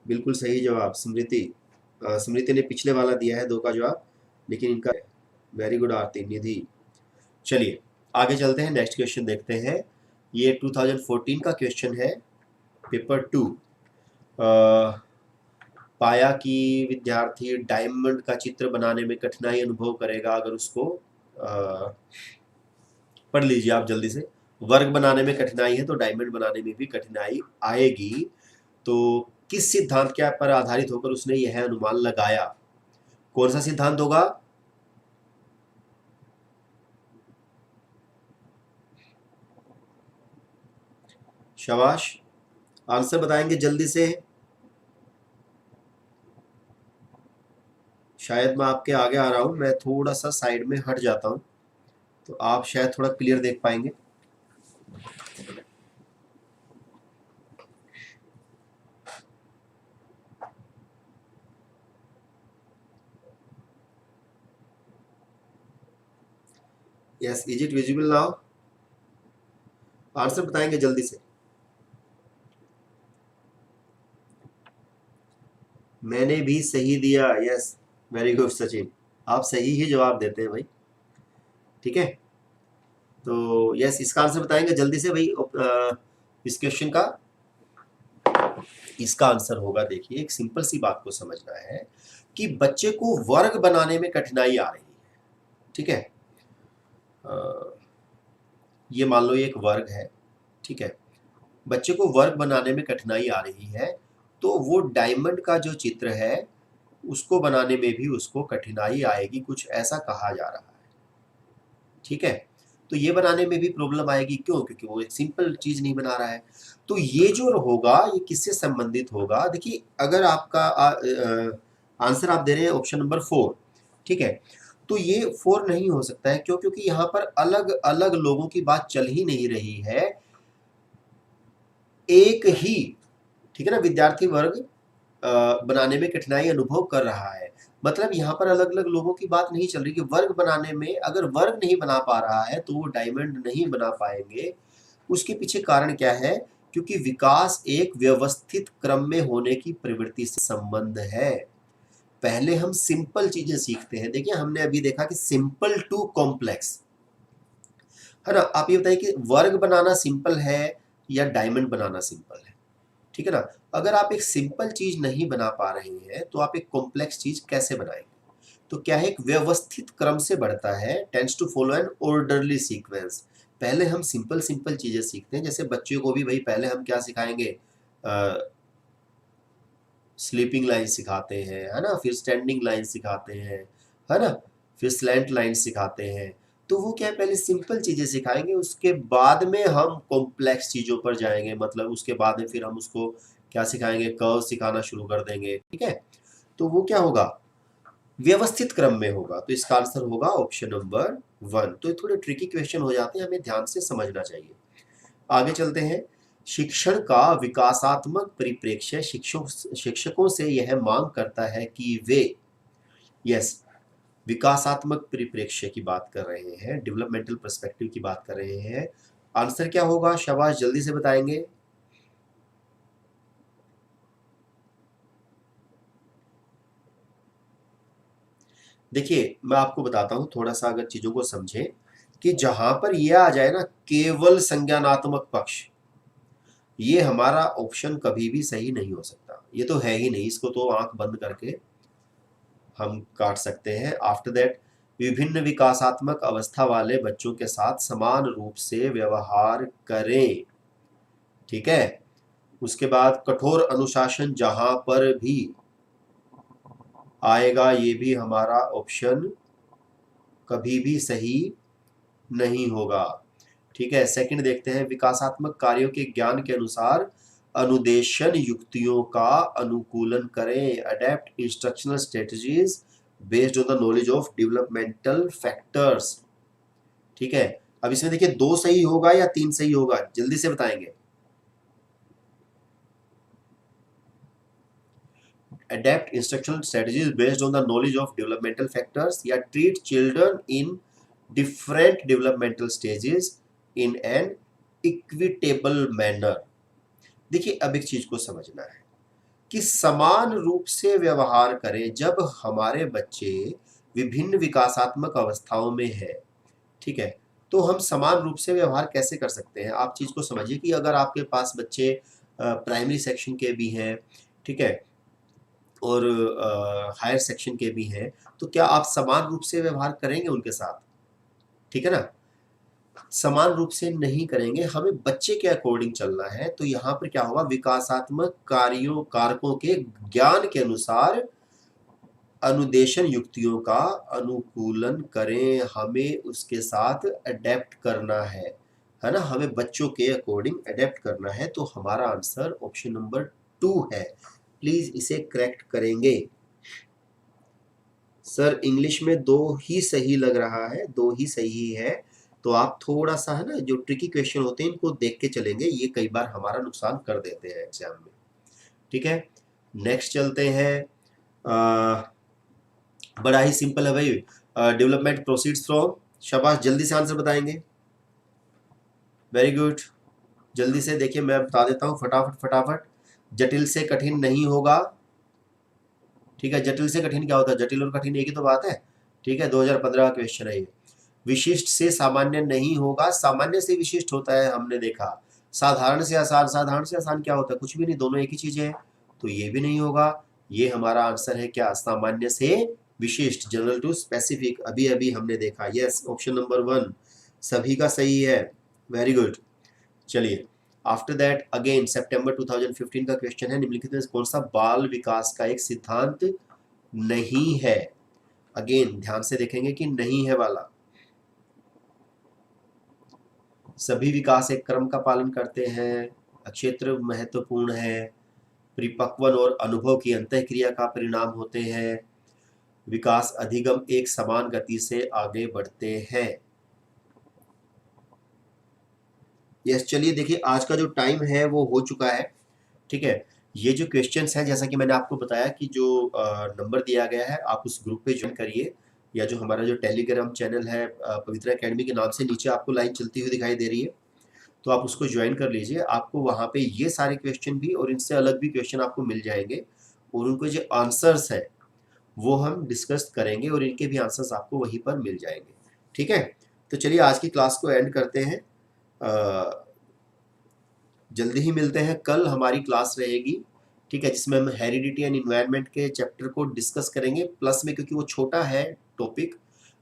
बिल्कुल सही जवाब। स्मृति, स्मृति ने पिछले वाला दिया है 2 का जवाब, लेकिन इनका वेरी गुड आरती। निधि, चलिए आगे चलते हैं, नेक्स्ट क्वेश्चन देखते हैं। ये 2014 का क्वेश्चन है, पेपर 2। पाया कि विद्यार्थी डायमंड का चित्र बनाने में कठिनाई अनुभव करेगा अगर उसको पढ़ लीजिए आप जल्दी से। वर्ग बनाने में कठिनाई है तो डायमंड बनाने में भी कठिनाई आएगी। तो किस सिद्धांत के पर आधारित होकर उसने यह अनुमान लगाया? कौन सा सिद्धांत होगा? शाबाश, आंसर बताएंगे जल्दी से। शायद मैं आपके आगे आ रहा हूं, मैं थोड़ा सा साइड में हट जाता हूं तो आप शायद थोड़ा क्लियर देख पाएंगे। Yes, is it visible now? Answer बताएंगे जल्दी से। मैंने भी सही दिया। यस, वेरी गुड सचिन, आप सही ही जवाब देते हैं भाई। ठीक है, तो यस, इसका आंसर बताएंगे जल्दी से भाई। इस क्वेश्चन का इसका आंसर होगा, देखिए एक सिंपल सी बात को समझना है कि बच्चे को वर्ग बनाने में कठिनाई आ रही है। ठीक है, ये मान लो ये एक वर्ग है, ठीक है, बच्चे को वर्ग बनाने में कठिनाई आ रही है, तो वो डायमंड का जो चित्र है उसको बनाने में भी उसको कठिनाई आएगी, कुछ ऐसा कहा जा रहा है। ठीक है, तो ये बनाने में भी प्रॉब्लम आएगी। क्यों? क्योंकि वो एक सिंपल चीज नहीं बना रहा है। तो ये जो होगा ये किससे संबंधित होगा? देखिए, अगर आपका आंसर आप दे रहे हैं ऑप्शन नंबर 4, ठीक है, तो ये 4 नहीं हो सकता है। क्यों? क्योंकि यहाँ पर अलग अलग लोगों की बात चल ही नहीं रही है, एक ही, ठीक है ना, विद्यार्थी वर्ग बनाने में कठिनाई अनुभव कर रहा है। मतलब यहाँ पर अलग अलग लोगों की बात नहीं चल रही कि वर्ग बनाने में, अगर वर्ग नहीं बना पा रहा है तो वो डायमंड नहीं बना पाएंगे। उसके पीछे कारण क्या है? क्योंकि विकास एक व्यवस्थित क्रम में होने की प्रवृत्ति से संबंध है। पहले हम सिंपल चीजें सीखते हैं। देखिए, हमने अभी देखा कि सिंपल टू कॉम्प्लेक्स, है ना। आप ये बताइए कि वर्ग बनाना सिंपल है या डायमंड बनाना सिंपल है? ठीक है ना। अगर आप एक सिंपल चीज नहीं बना पा रहे हैं तो आप एक कॉम्प्लेक्स चीज कैसे बनाएंगे। तो क्या है, एक व्यवस्थित क्रम से बढ़ता है, tends to follow an orderly sequence. पहले हम सिंपल सिंपल चीजें सीखते हैं, जैसे बच्चों को भी भाई पहले हम क्या सिखाएंगे, स्लीपिंग लाइन सिखाते हैं, है ना, फिर स्टैंडिंग लाइन सिखाते हैं, है ना, फिर स्लैंट लाइन सिखाते हैं। तो वो क्या है, पहले सिंपल चीजें सिखाएंगे, उसके बाद में हम कॉम्प्लेक्स चीजों पर जाएंगे, मतलब उसके बाद में फिर हम उसको क्या सिखाएंगे, कर्व सिखाना शुरू कर देंगे। ठीक है, तो वो क्या होगा, व्यवस्थित क्रम में होगा। तो इसका आंसर होगा ऑप्शन नंबर 1। तो ये थोड़े ट्रिकी क्वेश्चन हो जाते हैं, हमें ध्यान से समझना चाहिए। आगे चलते हैं। शिक्षण का विकासात्मक परिप्रेक्ष्य शिक्षकों से यह मांग करता है कि वे, यस, विकासात्मक परिप्रेक्ष्य की बात कर रहे हैं, डेवलपमेंटल पर्सपेक्टिव की बात कर रहे हैं। आंसर क्या होगा, शाबाश, जल्दी से बताएंगे। देखिए मैं आपको बताता हूं, थोड़ा सा अगर चीजों को समझें, कि जहां पर यह आ जाए ना केवल संज्ञानात्मक पक्ष, ये हमारा ऑप्शन कभी भी सही नहीं हो सकता। ये तो है ही नहीं, इसको तो आंख बंद करके हम काट सकते हैं। आफ्टर दैट, विभिन्न विकासात्मक अवस्था वाले बच्चों के साथ समान रूप से व्यवहार करें। ठीक है, उसके बाद कठोर अनुशासन जहां पर भी आएगा, ये भी हमारा ऑप्शन कभी भी सही नहीं होगा। ठीक है, सेकंड देखते हैं, विकासात्मक कार्यों के ज्ञान के अनुसार अनुदेशन युक्तियों का अनुकूलन करें, adapt instructional strategies based on the knowledge of developmental factors. ठीक है, अब इसमें देखिए 2 सही होगा या 3 सही होगा, जल्दी से बताएंगे। Adapt instructional strategies based on the knowledge of developmental factors, या treat children in different developmental stages in an equitable manner. देखिए अब एक चीज को समझना है कि समान रूप से व्यवहार करें, जब हमारे बच्चे विभिन्न विकासात्मक अवस्थाओं में है, ठीक है, तो हम समान रूप से व्यवहार कैसे कर सकते हैं। आप चीज को समझिए कि अगर आपके पास बच्चे प्राइमरी सेक्शन के भी हैं, ठीक है, और हायर सेक्शन के भी हैं, तो क्या आप समान रूप से व्यवहार करेंगे उनके साथ, ठीक है ना। समान रूप से नहीं करेंगे, हमें बच्चे के अकॉर्डिंग चलना है। तो यहाँ पर क्या होगा, विकासात्मक कार्यों कारकों के ज्ञान के अनुसार अनुदेशन युक्तियों का अनुकूलन करें, हमें उसके साथ अडेप्ट करना है ना, हमें बच्चों के अकॉर्डिंग अडेप्ट करना है। तो हमारा आंसर ऑप्शन नंबर 2 है। प्लीज इसे करेक्ट करेंगे। सर इंग्लिश में 2 ही सही लग रहा है, 2 ही सही है। तो आप थोड़ा सा, है ना, जो ट्रिकी क्वेश्चन होते हैं इनको देख के चलेंगे, ये कई बार हमारा नुकसान कर देते हैं एग्जाम में। ठीक है, नेक्स्ट चलते हैं। बड़ा ही सिंपल है भाई, डेवलपमेंट प्रोसीड्स फ्रॉम, शाबाश, जल्दी से आंसर बताएंगे। वेरी गुड, जल्दी से देखिए, मैं बता देता हूँ फटाफट फटाफट। जटिल से कठिन नहीं होगा। ठीक है, जटिल से कठिन क्या होता है, जटिल और कठिन एक ही तो बात है। ठीक है, 2015 का क्वेश्चन है ये। विशिष्ट से सामान्य नहीं होगा, सामान्य से विशिष्ट होता है, हमने देखा। साधारण से आसान, साधारण से आसान क्या होता है, कुछ भी नहीं, दोनों एक ही चीजें हैं। तो ये भी नहीं होगा। ये हमारा आंसर है क्या, सामान्य से विशिष्ट, जनरल टू स्पेसिफिक, अभी अभी हमने देखा। यस, ऑप्शन नंबर 1 सभी का सही है। Very good. चलिए, आफ्टर दैट अगेन सितंबर 2015 का क्वेश्चन है, निम्नलिखित में कौन सा बाल विकास का एक सिद्धांत नहीं है। अगेन ध्यान से देखेंगे कि नहीं है वाला। सभी विकास एक क्रम का पालन करते हैं, क्षेत्र महत्वपूर्ण है, परिपक्वन और अनुभव की अंतःक्रिया का परिणाम होते हैं, विकास अधिगम एक समान गति से आगे बढ़ते हैं। यस, चलिए देखिए, आज का जो टाइम है वो हो चुका है। ठीक है, ये जो क्वेश्चंस हैं, जैसा कि मैंने आपको बताया कि जो नंबर दिया गया है, आप उस ग्रुप पे ज्वाइन करिए, या जो हमारा जो टेलीग्राम चैनल है पवित्रा एकेडमी के नाम से, नीचे आपको लाइन चलती हुई दिखाई दे रही है, तो आप उसको ज्वाइन कर लीजिए। आपको वहाँ पे ये सारे क्वेश्चन भी और इनसे अलग भी क्वेश्चन आपको मिल जाएंगे, और उनको जो आंसर्स है वो हम डिस्कस करेंगे, और इनके भी आंसर्स आपको वहीं पर मिल जाएंगे। ठीक है, तो चलिए आज की क्लास को एंड करते हैं। जल्दी ही मिलते हैं। कल हमारी क्लास रहेगी, ठीक है, जिसमें हम हेरिडिटी एंड इन्वायरमेंट के चैप्टर को डिस्कस करेंगे। प्लस में क्योंकि वो छोटा है टॉपिक,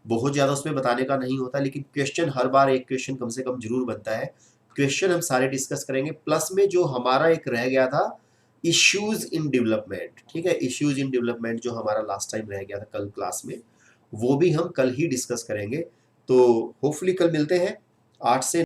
बहुत ज़्यादा उसमें बताने का नहीं होता, लेकिन क्वेश्चन हर बार एक क्वेश्चन कम से कम जरूर बनता है। क्वेश्चन हम सारे डिस्कस करेंगे। प्लस में जो हमारा एक रह गया था इश्यूज इन डेवलपमेंट, ठीक है, इश्यूज इन डेवलपमेंट जो हमारा लास्ट टाइम रह गया था कल क्लास में, वो भी हम कल ही डिस्कस करेंगे। तो होपफुली कल मिलते हैं 8 से